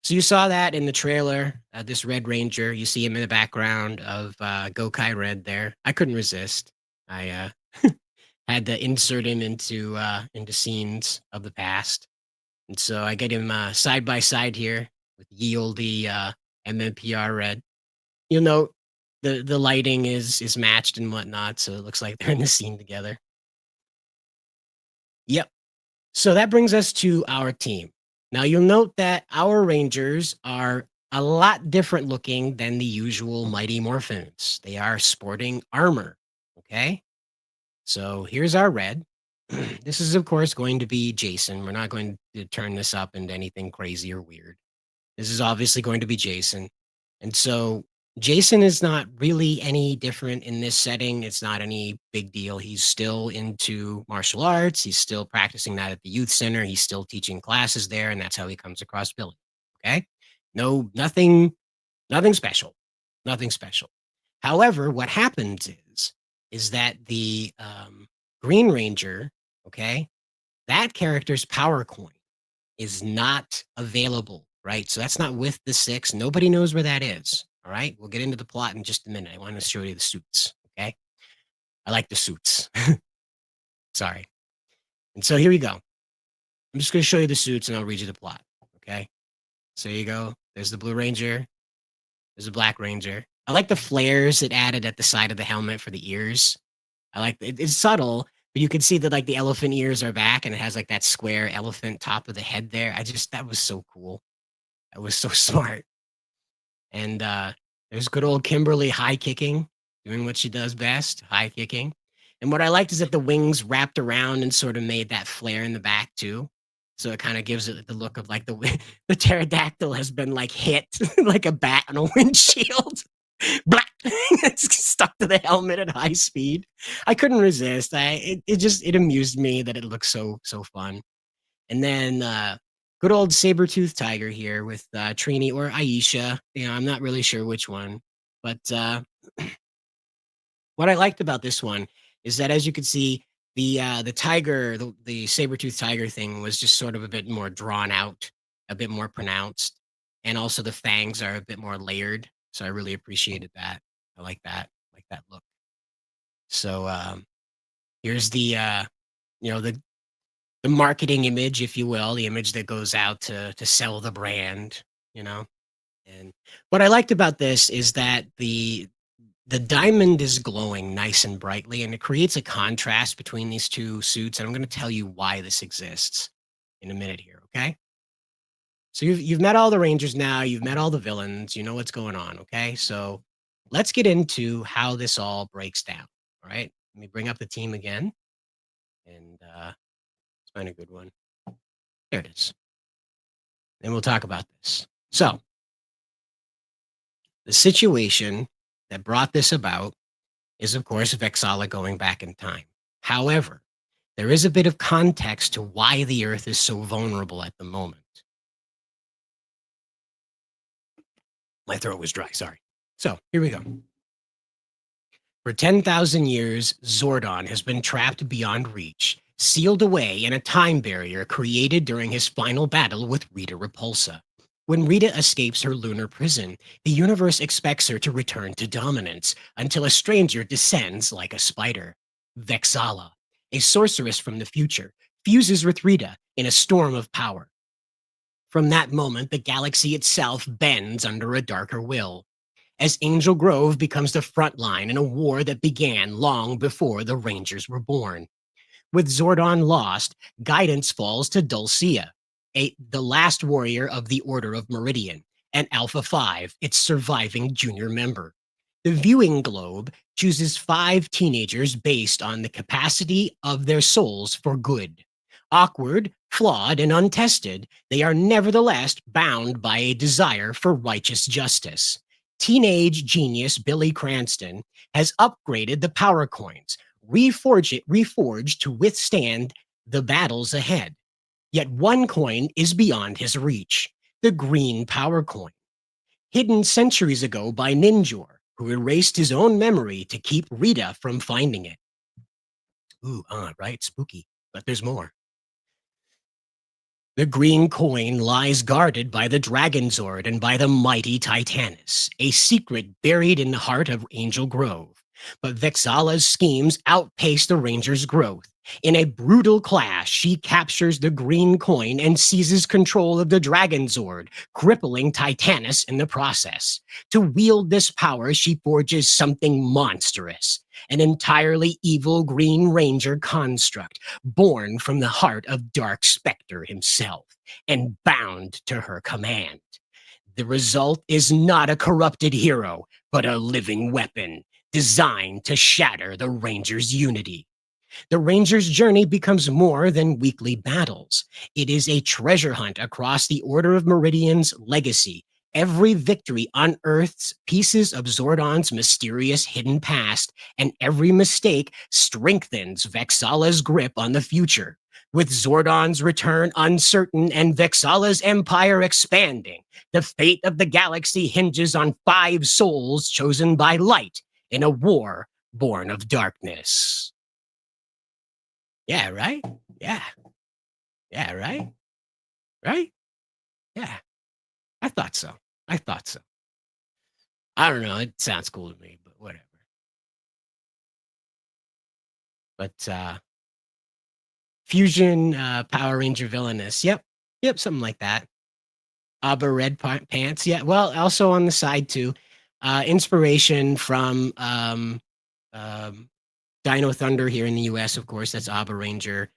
So you saw that in the trailer, this Red Ranger. You see him in the background of Gokai Red there. I couldn't resist. I had to insert him into scenes of the past. And so I get him side by side here with ye olde MMPR Red. You'll note the lighting is matched and whatnot, so it looks like they're in the scene together. Yep. So that brings us to our team. Now you'll note that our Rangers are a lot different looking than the usual Mighty Morphins. They are sporting armor, okay? So here's our red. This is, of course, going to be Jason. We're not going to turn this up into anything crazy or weird. This is obviously going to be Jason. And so Jason is not really any different in this setting. It's not any big deal. He's still into martial arts. He's still practicing that at the youth center. He's still teaching classes there, and that's how he comes across Billy. Okay? No, nothing special. Nothing special. However, what happens is that the Green Ranger, okay, that character's power coin is not available, right? So that's not with the 6. Nobody knows where that is. All right. We'll get into the plot in just a minute. I want to show you the suits. Okay. I like the suits. Sorry. And so here we go. I'm just going to show you the suits and I'll read you the plot. Okay. So here you go. There's the Blue Ranger. There's the Black Ranger. I like the flares it added at the side of the helmet for the ears. I like it's subtle, but you can see that like the elephant ears are back and it has like that square elephant top of the head there. That was so cool. That was so smart. And there's good old Kimberly high kicking, doing what she does best, high kicking. And what I liked is that the wings wrapped around and sort of made that flare in the back too. So it kind of gives it the look of like the pterodactyl has been like hit like a bat on a windshield. Black. It's stuck to the helmet at high speed. I couldn't resist. It amused me that it looked so fun. And then good old Sabertooth Tiger here with Trini or Aisha. I'm not really sure which one. But what I liked about this one is that, as you can see, the tiger, the Sabertooth Tiger thing was just sort of a bit more drawn out, a bit more pronounced. And also the fangs are a bit more layered. So I really appreciated that. I like that look. So Here's the the marketing image, if you will, the image that goes out to sell the brand, you know. And what I liked about this is that the diamond is glowing nice and brightly, and it creates a contrast between these two suits. And I'm going to tell you why this exists in a minute here, okay? So you've met all the Rangers now, you've met all the villains, you know what's going on, okay? So let's get into how this all breaks down. All right. Let me bring up the team again. And let's find a good one. There it is. And we'll talk about this. So the situation that brought this about is, of course, Vexala going back in time. However, there is a bit of context to why the Earth is so vulnerable at the moment. My throat was dry, sorry. So here we go. For 10,000 years, Zordon has been trapped beyond reach, sealed away in a time barrier created during his final battle with Rita Repulsa. When Rita escapes her lunar prison, the universe expects her to return to dominance until a stranger descends like a spider. Vexala, a sorceress from the future, fuses with Rita in a storm of power. From that moment, the galaxy itself bends under a darker will, as Angel Grove becomes the front line in a war that began long before the Rangers were born. With Zordon lost, guidance falls to Dulcea, the last warrior of the Order of Meridian, and Alpha 5, its surviving junior member. The viewing globe chooses 5 teenagers based on the capacity of their souls for good. Awkward, flawed, and untested, they are nevertheless bound by a desire for righteous justice. Teenage genius Billy Cranston has upgraded the power coins, reforged to withstand the battles ahead. Yet one coin is beyond his reach, the green power coin. Hidden centuries ago by Ninjor, who erased his own memory to keep Rita from finding it. Ooh, right? Spooky. But there's more. The green coin lies guarded by the Dragon Zord and by the mighty Titanus, a secret buried in the heart of Angel Grove. But Vexala's schemes outpace the Ranger's growth. In a brutal clash, she captures the green coin and seizes control of the Dragon Zord, crippling Titanus in the process. To wield this power, she forges something monstrous, an entirely evil Green Ranger construct, born from the heart of Dark Spectre himself, and bound to her command. The result is not a corrupted hero, but a living weapon, designed to shatter the Rangers' unity. The Ranger's journey becomes more than weekly battles. It is a treasure hunt across the Order of Meridian's legacy. Every victory unearths pieces of Zordon's mysterious hidden past, and every mistake strengthens Vexala's grip on the future. With Zordon's return uncertain and Vexala's empire expanding, the fate of the galaxy hinges on 5 souls chosen by light in a war born of darkness. Yeah, right? Yeah. Yeah, right? Right? Yeah. I thought so. I don't know. It sounds cool to me, but whatever. But Fusion Power Ranger Villainous. Yep. Yep, something like that. Abba Red Pants. Yeah. Well, also on the side too. Inspiration from Dino Thunder here in the US, of course. That's Abba Ranger.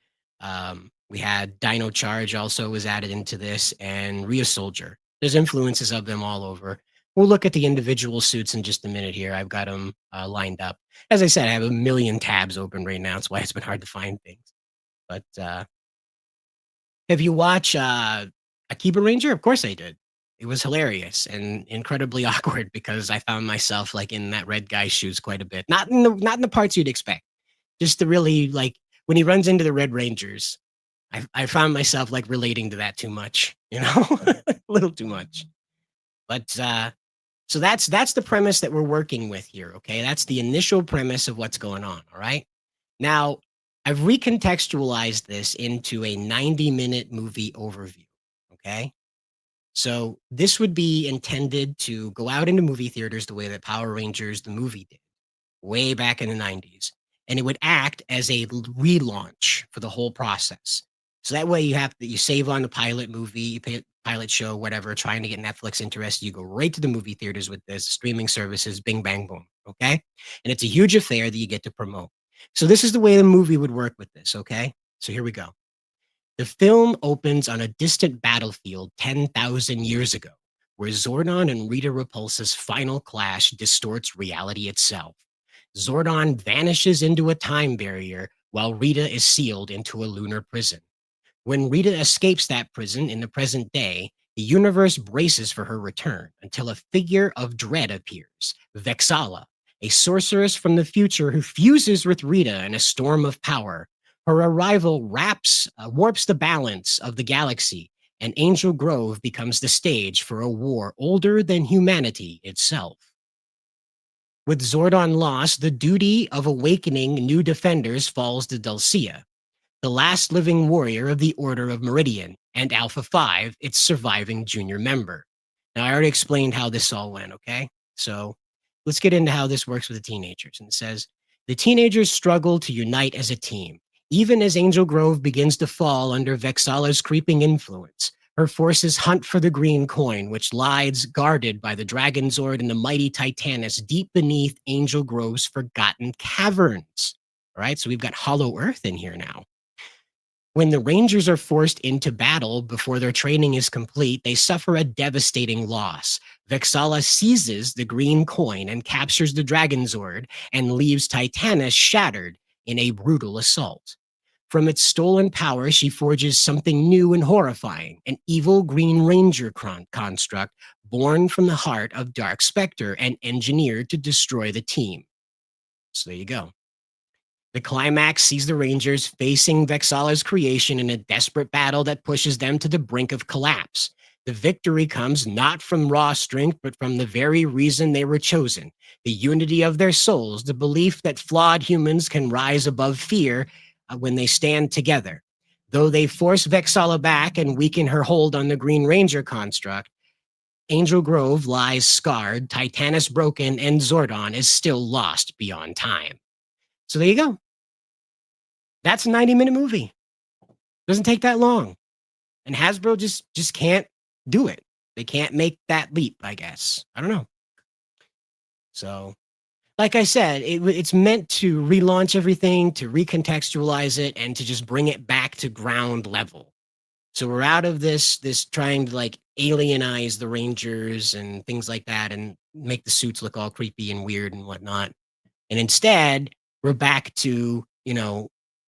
We had Dino Charge also was added into this, and Rhea Soldier. There's influences of them all over. We'll look at the individual suits in just a minute here. I've got them lined up. As I said, I have a million tabs open right now. That's why it's been hard to find things. But have you watched Akiba Ranger? Of course I did. It was hilarious and incredibly awkward because I found myself like in that red guy's shoes quite a bit. Not in the parts you'd expect. Just to really like when he runs into the Red Rangers, I found myself like relating to that too much, you know, a little too much. But so that's the premise that we're working with here. Okay, that's the initial premise of what's going on. All right. Now I've recontextualized this into a 90-minute movie overview. Okay. So this would be intended to go out into movie theaters the way that Power Rangers, the movie did way back in the 90s. and it would act as a relaunch for the whole process. So that way you save on the pilot movie, you pay pilot show, whatever, trying to get Netflix interested. You go right to the movie theaters with this, streaming services, bing, bang, boom. Okay. And it's a huge affair that you get to promote. So this is the way the movie would work with this. Okay. So here we go. The film opens on a distant battlefield 10,000 years ago, where Zordon and Rita Repulsa's final clash distorts reality itself. Zordon vanishes into a time barrier while Rita is sealed into a lunar prison. When Rita escapes that prison in the present day, the universe braces for her return until a figure of dread appears, Vexala, a sorceress from the future who fuses with Rita in a storm of power. Her arrival warps the balance of the galaxy, and Angel Grove becomes the stage for a war older than humanity itself. With Zordon lost, the duty of awakening new defenders falls to Dulcia, the last living warrior of the Order of Meridian, and Alpha 5, its surviving junior member. Now, I already explained how this all went, okay? So let's get into how this works with the teenagers. And it says, the teenagers struggle to unite as a team, even as Angel Grove begins to fall under Vexala's creeping influence. Her forces hunt for the green coin, which lies guarded by the Dragon Zord and the mighty Titanus deep beneath Angel Grove's forgotten caverns. All right, so we've got Hollow Earth in here now. When the Rangers are forced into battle before their training is complete, they suffer a devastating loss. Vexala seizes the green coin and captures the Dragon Zord and leaves Titanus shattered in a brutal assault. From its stolen power, she forges something new and horrifying, an evil Green Ranger construct born from the heart of Dark Spectre and engineered to destroy the team. So there you go. The climax sees the Rangers facing Vexala's creation in a desperate battle that pushes them to the brink of collapse. The victory comes not from raw strength, but from the very reason they were chosen, the unity of their souls, the belief that flawed humans can rise above fear when they stand together. Though they force Vexala back and weaken her hold on the Green Ranger construct, Angel Grove lies scarred, Titanus broken, and Zordon is still lost beyond time. So there you go. That's a 90-minute movie. Doesn't take that long. And Hasbro just can't do it. They can't make that leap, I guess. I don't know. So, like I said, it's meant to relaunch everything, to recontextualize it, and to just bring it back to ground level. So we're out of this trying to like alienize the Rangers and things like that and make the suits look all creepy and weird and whatnot. And instead, we're back to,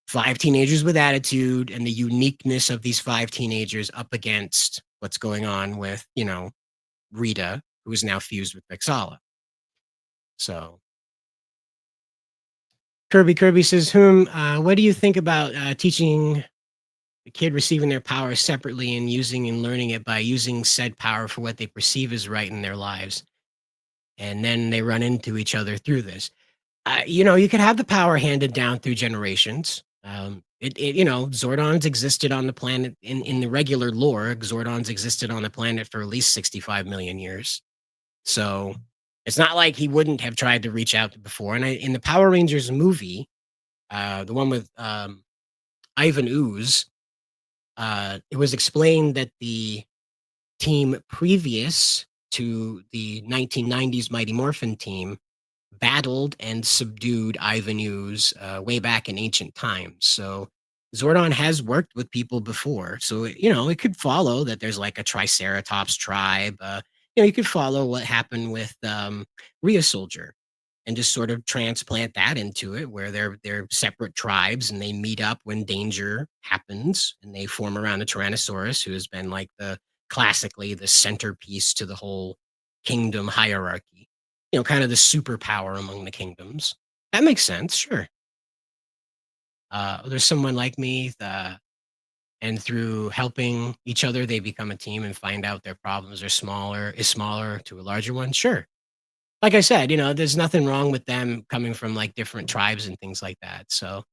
5 teenagers with attitude and the uniqueness of these 5 teenagers up against what's going on with, Rita, who is now fused with Vexala. So Kirby says, what do you think about teaching the kid receiving their power separately and using and learning it by using said power for what they perceive as right in their lives? And then they run into each other through this. You could have the power handed down through generations. Zordons existed on the planet in the regular lore. Zordons existed on the planet for at least 65 million years. So it's not like he wouldn't have tried to reach out before. And in the Power Rangers movie, the one with Ivan Ooze, it was explained that the team previous to the 1990s Mighty Morphin team battled and subdued Ivan Ooze way back in ancient times. So Zordon has worked with people before. So, it could follow that there's like a Triceratops tribe. You could follow what happened with Rhea Soldier and just sort of transplant that into it where they're separate tribes and they meet up when danger happens and they form around the Tyrannosaurus, who has been like classically the centerpiece to the whole kingdom hierarchy. Kind of the superpower among the kingdoms. That makes sense, sure. There's someone like me, and through helping each other, they become a team and find out their problems is smaller to a larger one. Sure. Like I said, there's nothing wrong with them coming from like different tribes and things like that. So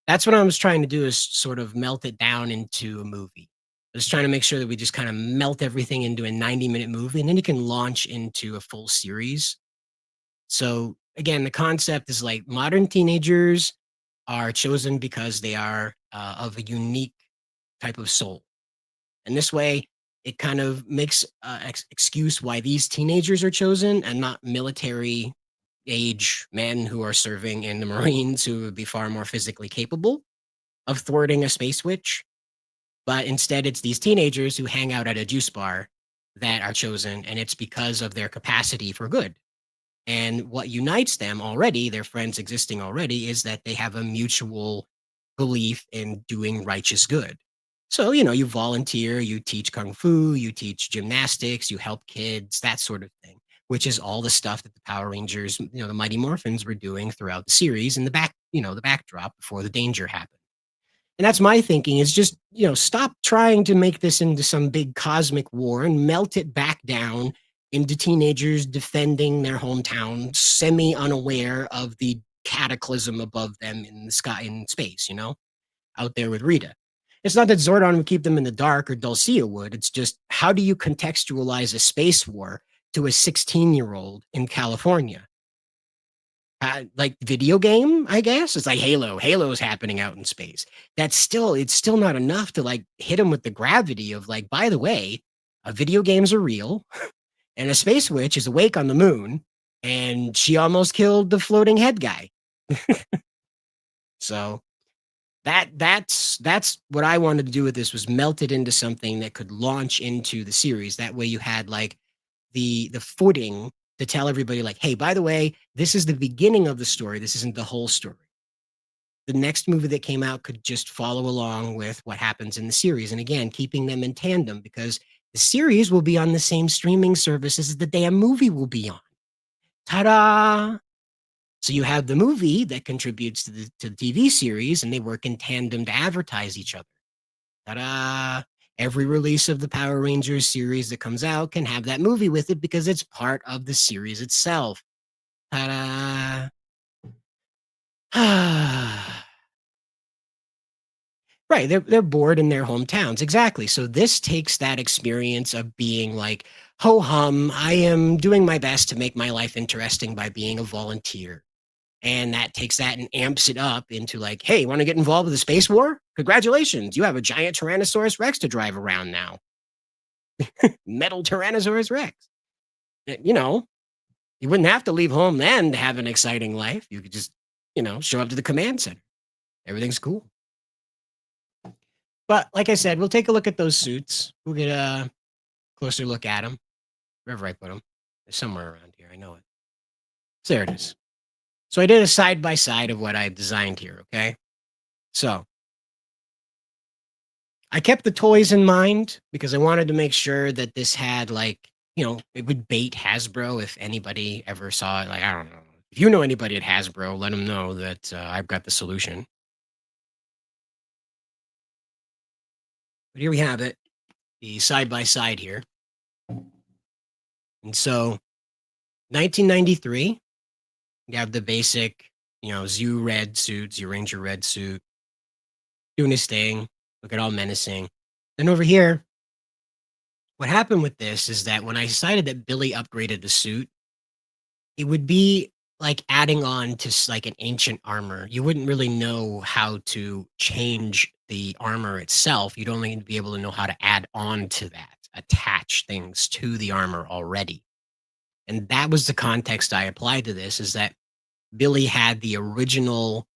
that's what I was trying to do, is sort of melt it down into a movie. I was trying to make sure that we just kind of melt everything into a 90-minute movie, and then you can launch into a full series. So again, the concept is like modern teenagers are chosen because they are of a unique type of soul. And this way, it kind of makes excuse why these teenagers are chosen and not military age men who are serving in the Marines who would be far more physically capable of thwarting a space witch. But instead, it's these teenagers who hang out at a juice bar that are chosen, and it's because of their capacity for good. And what unites them already, their friends existing already, is that they have a mutual belief in doing righteous good. So, you volunteer, you teach kung fu, you teach gymnastics, you help kids, that sort of thing, which is all the stuff that the Power Rangers, the Mighty Morphins were doing throughout the series in the backdrop before the danger happened. And that's my thinking is just, stop trying to make this into some big cosmic war and melt it back down into teenagers defending their hometown, semi unaware of the cataclysm above them in the sky, in space, out there with Rita. It's not that Zordon would keep them in the dark or Dulcia would. It's just, how do you contextualize a space war to a 16-year-old in California? Like video game, I guess. It's like Halo. Halo's happening out in space. It's still not enough to like hit him with the gravity of like, by the way, video games are real, and a space witch is awake on the moon, and she almost killed the floating head guy. So that's what I wanted to do with this, was melt it into something that could launch into the series. That way you had like the footing to tell everybody like, hey, by the way, this is the beginning of the story. This isn't the whole story. The next movie that came out could just follow along with what happens in the series. And again, keeping them in tandem, because the series will be on the same streaming services as the damn movie will be on. Ta-da! So you have the movie that contributes to the TV series, and they work in tandem to advertise each other. Ta-da! Every release of the Power Rangers series that comes out can have that movie with it because it's part of the series itself. Ta-da! Right, they're bored in their hometowns. Exactly. So this takes that experience of being like, ho hum, I am doing my best to make my life interesting by being a volunteer. And that takes that and amps it up into like, hey, want to get involved with the space war? Congratulations, you have a giant Tyrannosaurus Rex to drive around now. Metal Tyrannosaurus Rex. You wouldn't have to leave home then to have an exciting life. You could just, show up to the command center. Everything's cool. But like I said, we'll take a look at those suits. We'll get a closer look at them. Wherever I put them. They're somewhere around here. I know it. So there it is. So I did a side-by-side of what I designed here, okay? So I kept the toys in mind because I wanted to make sure that this had like, it would bait Hasbro if anybody ever saw it. Like, I don't know. If you know anybody at Hasbro, let them know that I've got the solution. But here we have it, the side-by-side here. And so 1993, you have the basic, Zoo red suit, Zoo Ranger red suit, doing his thing, looking all menacing. Then over here, what happened with this is that when I decided that Billy upgraded the suit, it would be like adding on to like an ancient armor. You wouldn't really know how to change the armor itself. You'd only be able to know how to add on to that, attach things to the armor already. And that was the context I applied to this, is that Billy had the original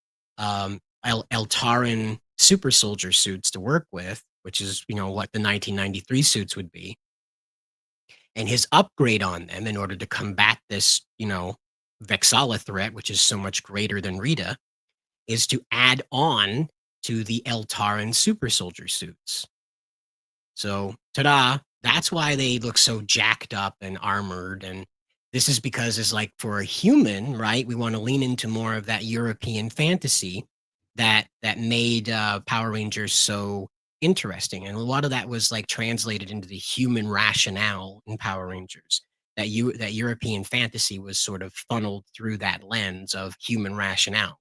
Eltaran super soldier suits to work with, which is, what the 1993 suits would be. And his upgrade on them in order to combat this, Vexala threat, which is so much greater than Rita, is to add on to the Eltaran super soldier suits. So, ta-da, that's why they look so jacked up and armored. And this is because it's like, for a human, right, we want to lean into more of that European fantasy that made Power Rangers so interesting. And a lot of that was like translated into the human rationale in Power Rangers. That European fantasy was sort of funneled through that lens of human rationale.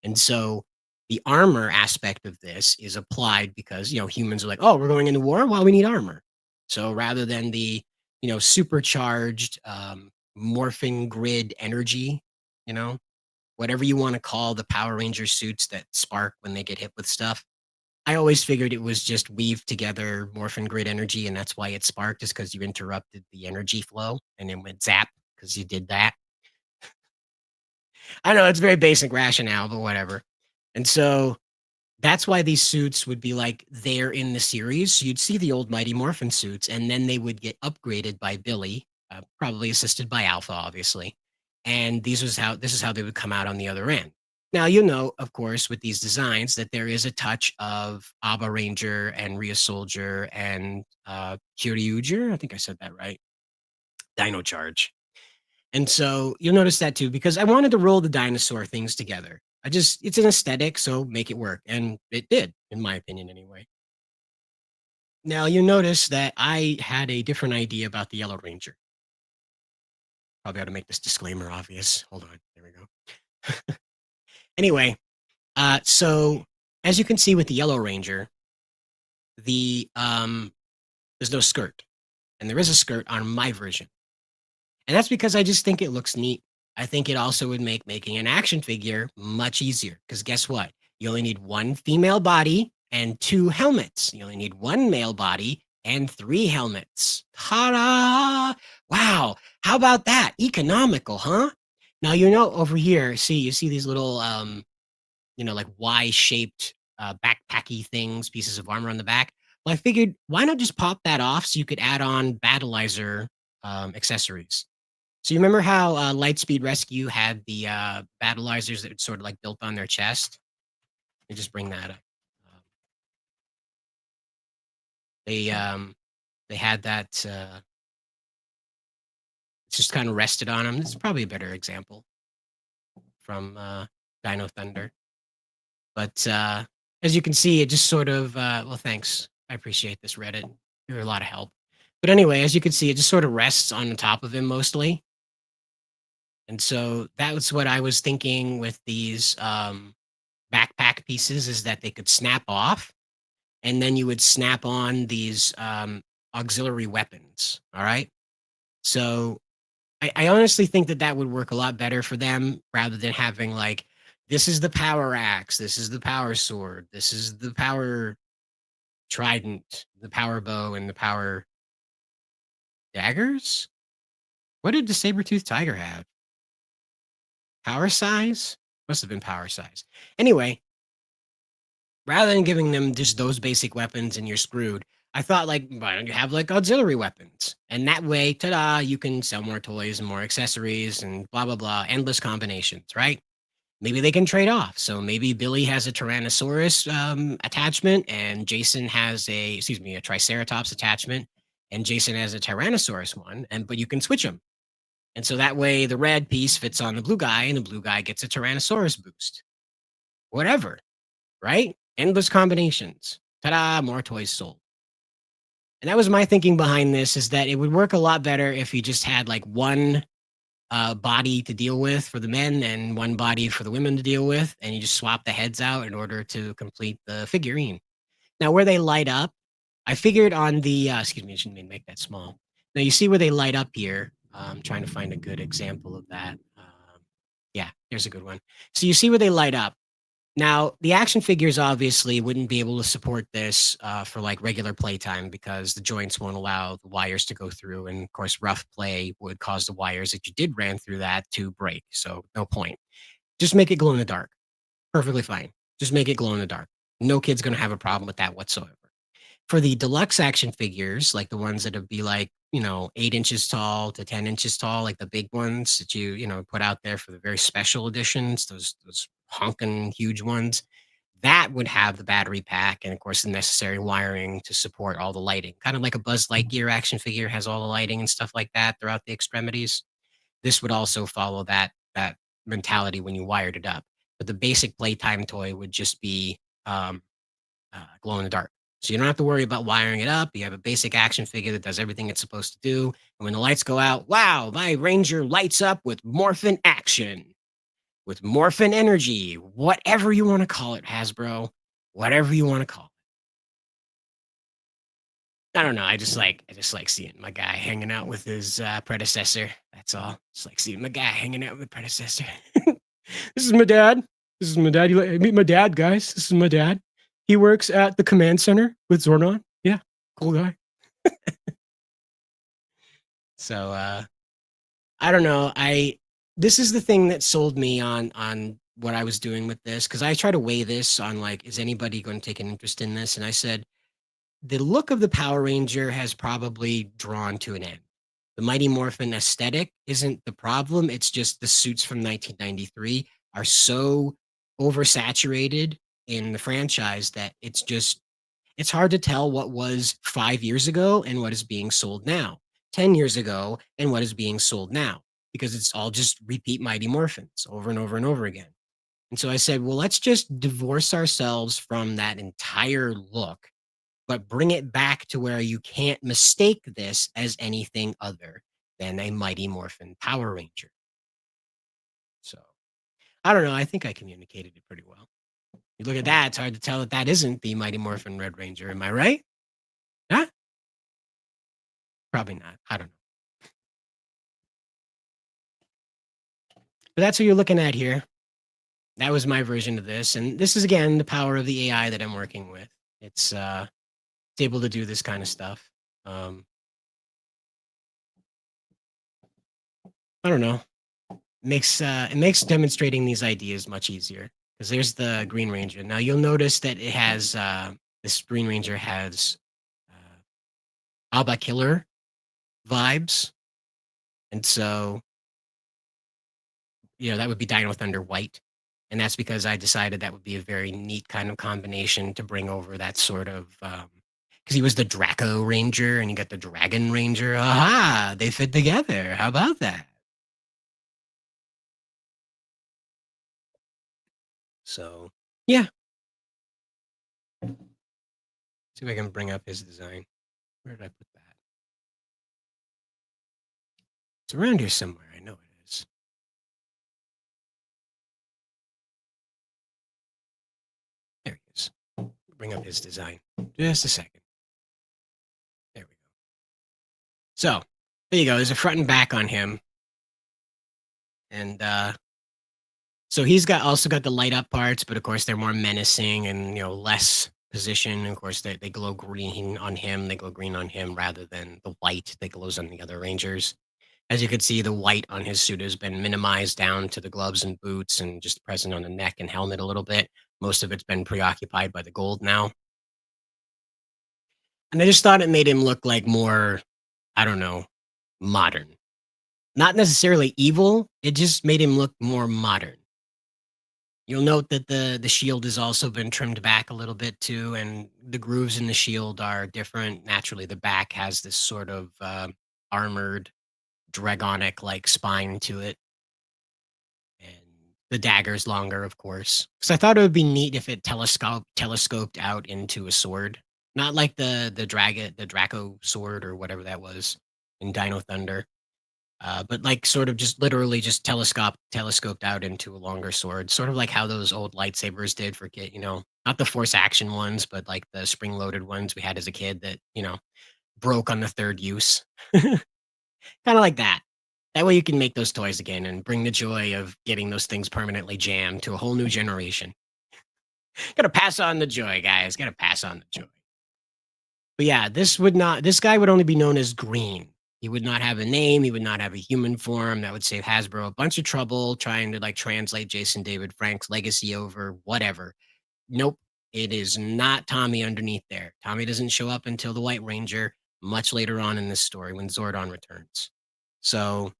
And so the armor aspect of this is applied because, humans are like, oh, we're going into war? Well, we need armor. So rather than the, supercharged morphing grid energy, whatever you want to call the Power Ranger suits that spark when they get hit with stuff. I always figured it was just weaved together Morphin grid energy, and that's why it sparked, is because you interrupted the energy flow and it went zap because you did that. I know it's very basic rationale, but whatever. And so that's why these suits would be like there in the series. So you'd see the old Mighty Morphin suits, and then they would get upgraded by Billy, probably assisted by Alpha, obviously. And this is how they would come out on the other end. Now, you know, of course, with these designs, that there is a touch of Abba Ranger and Rhea Soldier and Kyryuger. I think I said that right. Dino Charge. And so you'll notice that too, because I wanted to roll the dinosaur things together. It's an aesthetic, so make it work. And it did, in my opinion, anyway. Now you'll notice that I had a different idea about the Yellow Ranger. Probably ought to make this disclaimer obvious. Hold on. There we go. Anyway, so as you can see with the Yellow Ranger, there's no skirt. And there is a skirt on my version. And that's because I just think it looks neat. I think it also would make making an action figure much easier. Because guess what? You only need one female body and 2 helmets. You only need one male body and 3 helmets. Ta-da! Wow. How about that? Economical, huh? Now, you know, over here, you see these little, like Y-shaped backpacky things, pieces of armor on the back. Well, I figured, why not just pop that off so you could add on Battleizer accessories? So you remember how Lightspeed Rescue had the Battleizers that sort of like built on their chest? Let me just bring that up. They had that. It's just kind of rested on them. This is probably a better example from Dino Thunder. But as you can see, it just sort of. Well, thanks. I appreciate this, Reddit. You're a lot of help. But anyway, as you can see, it just sort of rests on the top of him mostly. And so that was what I was thinking with these backpack pieces, is that they could snap off, and then you would snap on these auxiliary weapons. All right. So I honestly think that would work a lot better for them, rather than having like, this is the power axe, this is the power sword, this is the power trident, the power bow, and the power daggers. What did the saber-toothed tiger have? Power size? Must have been power size. Anyway, rather than giving them just those basic weapons and you're screwed, I thought, like, why don't you have like auxiliary weapons? And that way, ta-da, you can sell more toys and more accessories and blah, blah, blah, endless combinations, right? Maybe they can trade off. So maybe Billy has a Tyrannosaurus attachment and Jason has a Triceratops attachment, and Jason has a Tyrannosaurus one, but you can switch them. And so that way the red piece fits on the blue guy and the blue guy gets a Tyrannosaurus boost. Whatever, right? Endless combinations. Ta-da, more toys sold. And that was my thinking behind this, is that it would work a lot better if you just had like one body to deal with for the men and one body for the women to deal with, and you just swap the heads out in order to complete the figurine. Now, where they light up, I figured on the, excuse me, I shouldn't make that small. Now, you see where they light up here. I'm trying to find a good example of that. Yeah, here's a good one. So you see where they light up. Now, the action figures obviously wouldn't be able to support this for like regular playtime, because the joints won't allow the wires to go through. And of course, rough play would cause the wires that you did ran through that to break. So no point. Just make it glow in the dark. Perfectly fine. Just make it glow in the dark. No kid's going to have a problem with that whatsoever. For the deluxe action figures, like the ones that would be like, 8 inches tall to 10 inches tall, like the big ones that you put out there for the very special editions, those honking huge ones, that would have the battery pack and, of course, the necessary wiring to support all the lighting. Kind of like a Buzz Lightyear action figure has all the lighting and stuff like that throughout the extremities. This would also follow that mentality when you wired it up. But the basic playtime toy would just be glow in the dark. So you don't have to worry about wiring it up. You have a basic action figure that does everything it's supposed to do. And when the lights go out, wow, my Ranger lights up with Morphin action, with Morphin energy, whatever you want to call it, Hasbro, whatever you want to call it. I don't know. I just like seeing my guy hanging out with his predecessor. That's all. Just like seeing my guy hanging out with the predecessor. This is my dad. This is my dad. Meet my dad, guys. This is my dad. He works at the command center with Zordon. Yeah, cool guy. So I don't know. This is the thing that sold me on what I was doing with this, because I try to weigh this on like, is anybody going to take an interest in this? And I said, the look of the Power Ranger has probably drawn to an end. The Mighty Morphin aesthetic isn't the problem. It's just the suits from 1993 are so oversaturated in the franchise that it's hard to tell what was 5 years ago and what is being sold now, 10 years ago and what is being sold now, because it's all just repeat Mighty Morphins over and over and over again. And so I said, well, let's just divorce ourselves from that entire look, but bring it back to where you can't mistake this as anything other than a Mighty Morphin Power Ranger. So I don't know. I think I communicated it pretty well. You look at that, it's hard to tell that that isn't the Mighty Morphin Red Ranger. Am I right? Huh? Probably not. I don't know. But that's what you're looking at here. That was my version of this. And this is, again, the power of the AI that I'm working with. It's able to do this kind of stuff. I don't know. It makes demonstrating these ideas much easier, because there's the Green Ranger. Now you'll notice that it has this Green Ranger has Alba Killer vibes, and so that would be Dino Thunder White, and that's because I decided that would be a very neat kind of combination to bring over that sort of because he was the Draco Ranger and you got the Dragon Ranger. Aha! They fit together. How about that? So, yeah. See if I can bring up his design. Where did I put that? It's around here somewhere. I know it is. There he is. Bring up his design. Just a second. There we go. So, there you go. There's a front and back on him. And so he's also got the light up parts, but of course they're more menacing and less position. Of course they glow green on him. They glow green on him rather than the white that glows on the other Rangers. As you can see, the white on his suit has been minimized down to the gloves and boots and just present on the neck and helmet a little bit. Most of it's been preoccupied by the gold now. And I just thought it made him look like more, I don't know, modern. Not necessarily evil. It just made him look more modern. You'll note that the shield has also been trimmed back a little bit too, and the grooves in the shield are different. Naturally, the back has this sort of armored, dragonic-like spine to it. And the dagger's longer, of course. Because I thought it would be neat if it telescoped out into a sword. Not like the Draco sword or whatever that was in Dino Thunder. But like sort of just literally just telescoped out into a longer sword, sort of like how those old lightsabers did for kid, not the force action ones, but like the spring loaded ones we had as a kid that, broke on the third use. Kind of like that. That way you can make those toys again and bring the joy of getting those things permanently jammed to a whole new generation. Gotta pass on the joy, guys. Gotta pass on the joy. But yeah, this guy would only be known as Green. He would not have a name. He would not have a human form. That would save Hasbro a bunch of trouble trying to translate Jason David Frank's legacy over whatever. Nope. It is not Tommy underneath there. Tommy doesn't show up until the White Ranger much later on in this story when Zordon returns. So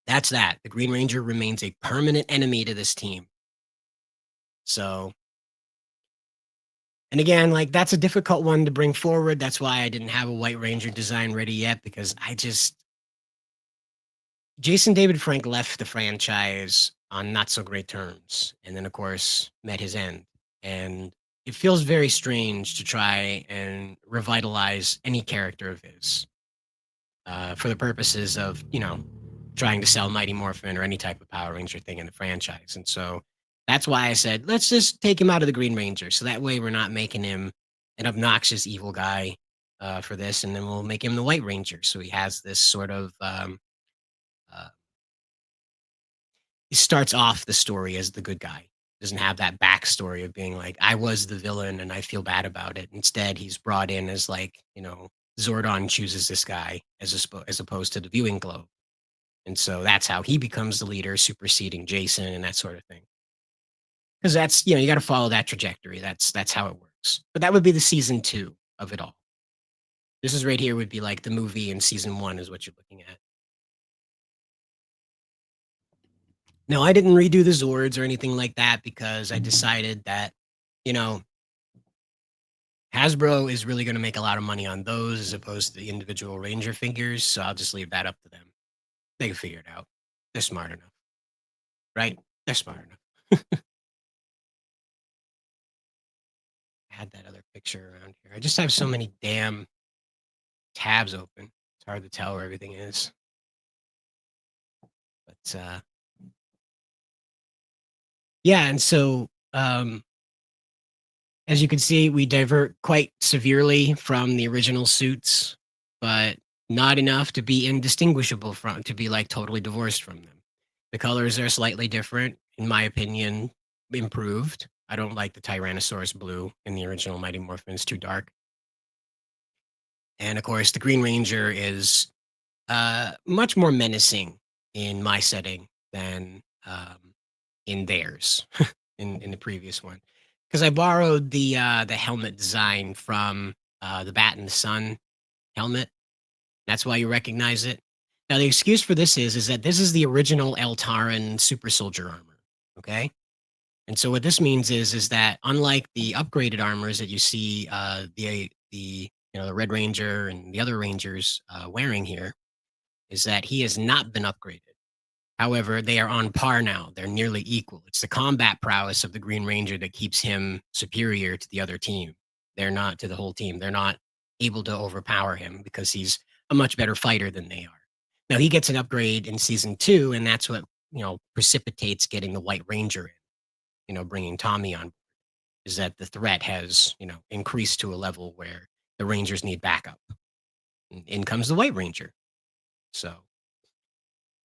that's that. The Green Ranger remains a permanent enemy to this team. So, and again, that's a difficult one to bring forward. That's why I didn't have a White Ranger design ready yet, because Jason David Frank left the franchise on not so great terms, and then of course met his end. And it feels very strange to try and revitalize any character of his for the purposes of, trying to sell Mighty Morphin or any type of Power Ranger thing in the franchise. And so that's why I said, let's just take him out of the Green Ranger. So that way we're not making him an obnoxious evil guy for this. And then we'll make him the White Ranger. So he has this sort of he starts off the story as the good guy. Doesn't have that backstory of being like, I was the villain and I feel bad about it. Instead, he's brought in as like, Zordon chooses this guy as opposed to the viewing globe. And so that's how he becomes the leader, superseding Jason and that sort of thing. Because that's, you got to follow that trajectory. That's how it works. But that would be the season 2 of it all. This is right here would be like the movie in season 1 is what you're looking at. No, I didn't redo the Zords or anything like that because I decided that, Hasbro is really going to make a lot of money on those as opposed to the individual Ranger figures. So I'll just leave that up to them. They can figure it out. They're smart enough. Right? They're smart enough. I had that other picture around here. I just have so many damn tabs open. It's hard to tell where everything is. But yeah, and so as you can see, we divert quite severely from the original suits, but not enough to be indistinguishable to be like totally divorced from them. The colors are slightly different, in my opinion, improved. I don't like the Tyrannosaurus blue in the original Mighty Morphin. It's too dark. And of course, the Green Ranger is much more menacing in my setting than in theirs, in the previous one. Because I borrowed the helmet design from the Bat in the Sun helmet. That's why you recognize it. Now, the excuse for this is that this is the original Eltaran super soldier armor, okay? And so what this means is that unlike the upgraded armors that you see the Red Ranger and the other Rangers wearing here, is that he has not been upgraded. However, they are on par now. They're nearly equal. It's the combat prowess of the Green Ranger that keeps him superior to the other team. They're not to the whole team. They're not able to overpower him because he's a much better fighter than they are. Now, he gets an upgrade in season 2, and that's what, precipitates getting the White Ranger in, bringing Tommy on board, is that the threat has, increased to a level where the Rangers need backup. And in comes the White Ranger. So,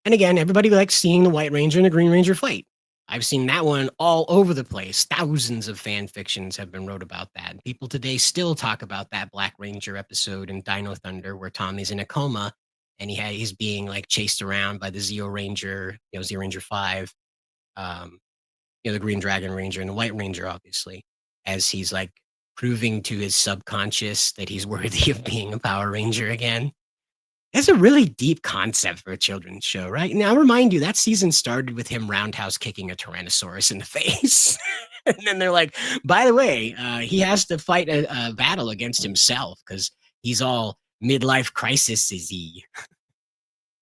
and again, everybody likes seeing the White Ranger and the Green Ranger fight. I've seen that one all over the place. Thousands of fan fictions have been wrote about that. And people today still talk about that Black Ranger episode in Dino Thunder where Tommy's in a coma and he's being like chased around by the Zeo Ranger, Zeo Ranger 5, the Green Dragon Ranger and the White Ranger, obviously, as he's like proving to his subconscious that he's worthy of being a Power Ranger again. That's a really deep concept for a children's show, right? Now, I'll remind you, that season started with him roundhouse kicking a Tyrannosaurus in the face. And then they're like, by the way, he has to fight a battle against himself because he's all midlife crisis-y. You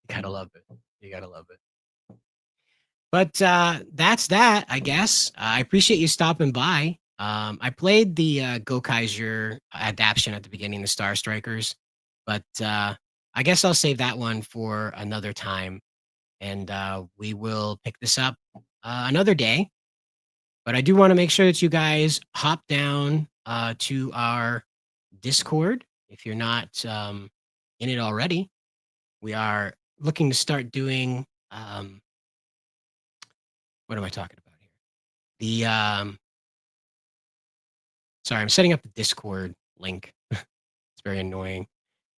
gotta love it. You gotta love it. But that's that, I guess. I appreciate you stopping by. I played the Gokaiser adaptation at the beginning of Star Strikers, but I guess I'll save that one for another time, and we will pick this up another day. But I do want to make sure that you guys hop down to our Discord if you're not in it already. We are looking to start doing what am I talking about here? Sorry, I'm setting up the Discord link. It's very annoying.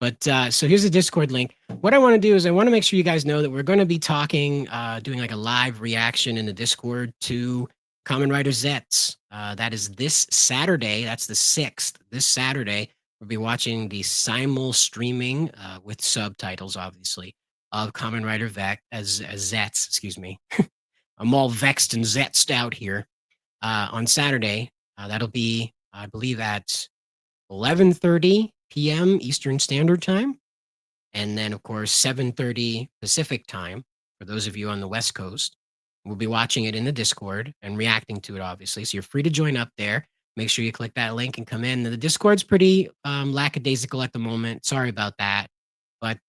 But so here's the Discord link. What I want to do is I want to make sure you guys know that we're going to be talking, doing like a live reaction in the Discord to Kamen Rider Zets. That is this Saturday. That's the 6th. This Saturday, we'll be watching the simul streaming with subtitles, obviously, of Kamen Rider Zets. Excuse me. I'm all vexed and zetzed out here on Saturday. That'll be, I believe, at 11:30 p.m. Eastern Standard Time. And then, of course, 7:30 Pacific Time for those of you on the West Coast. We'll be watching it in the Discord and reacting to it, obviously. So you're free to join up there. Make sure you click that link and come in. The Discord's pretty lackadaisical at the moment. Sorry about that. But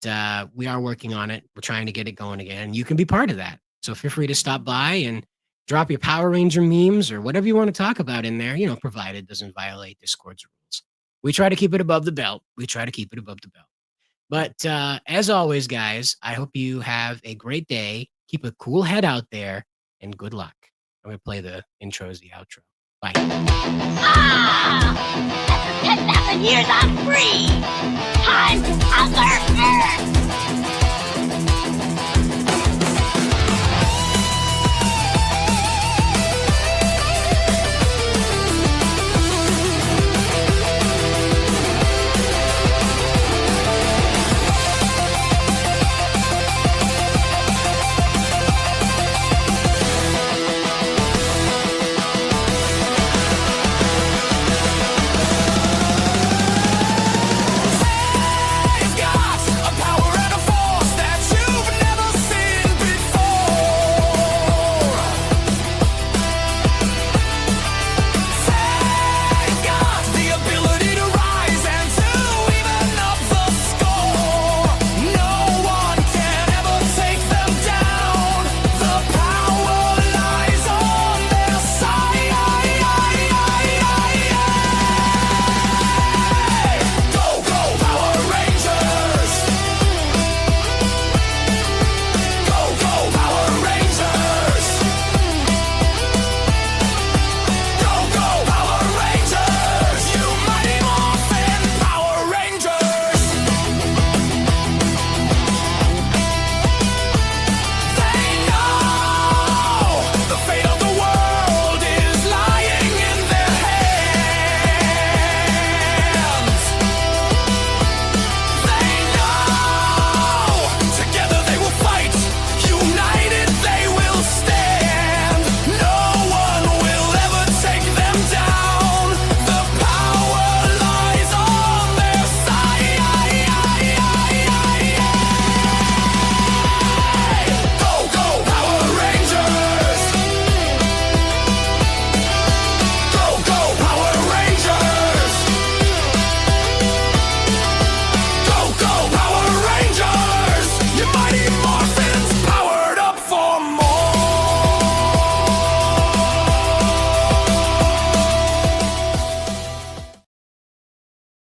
we are working on it. We're trying to get it going again. You can be part of that. So feel free to stop by and drop your Power Ranger memes or whatever you want to talk about in there, provided it doesn't violate Discord's rules. We try to keep it above the belt. But as always, guys, I hope you have a great day. Keep a cool head out there. and good luck. I'm gonna play the intro as the outro. Bye. Ah! After 10,000 years, I'm free! Time to conquer Earth!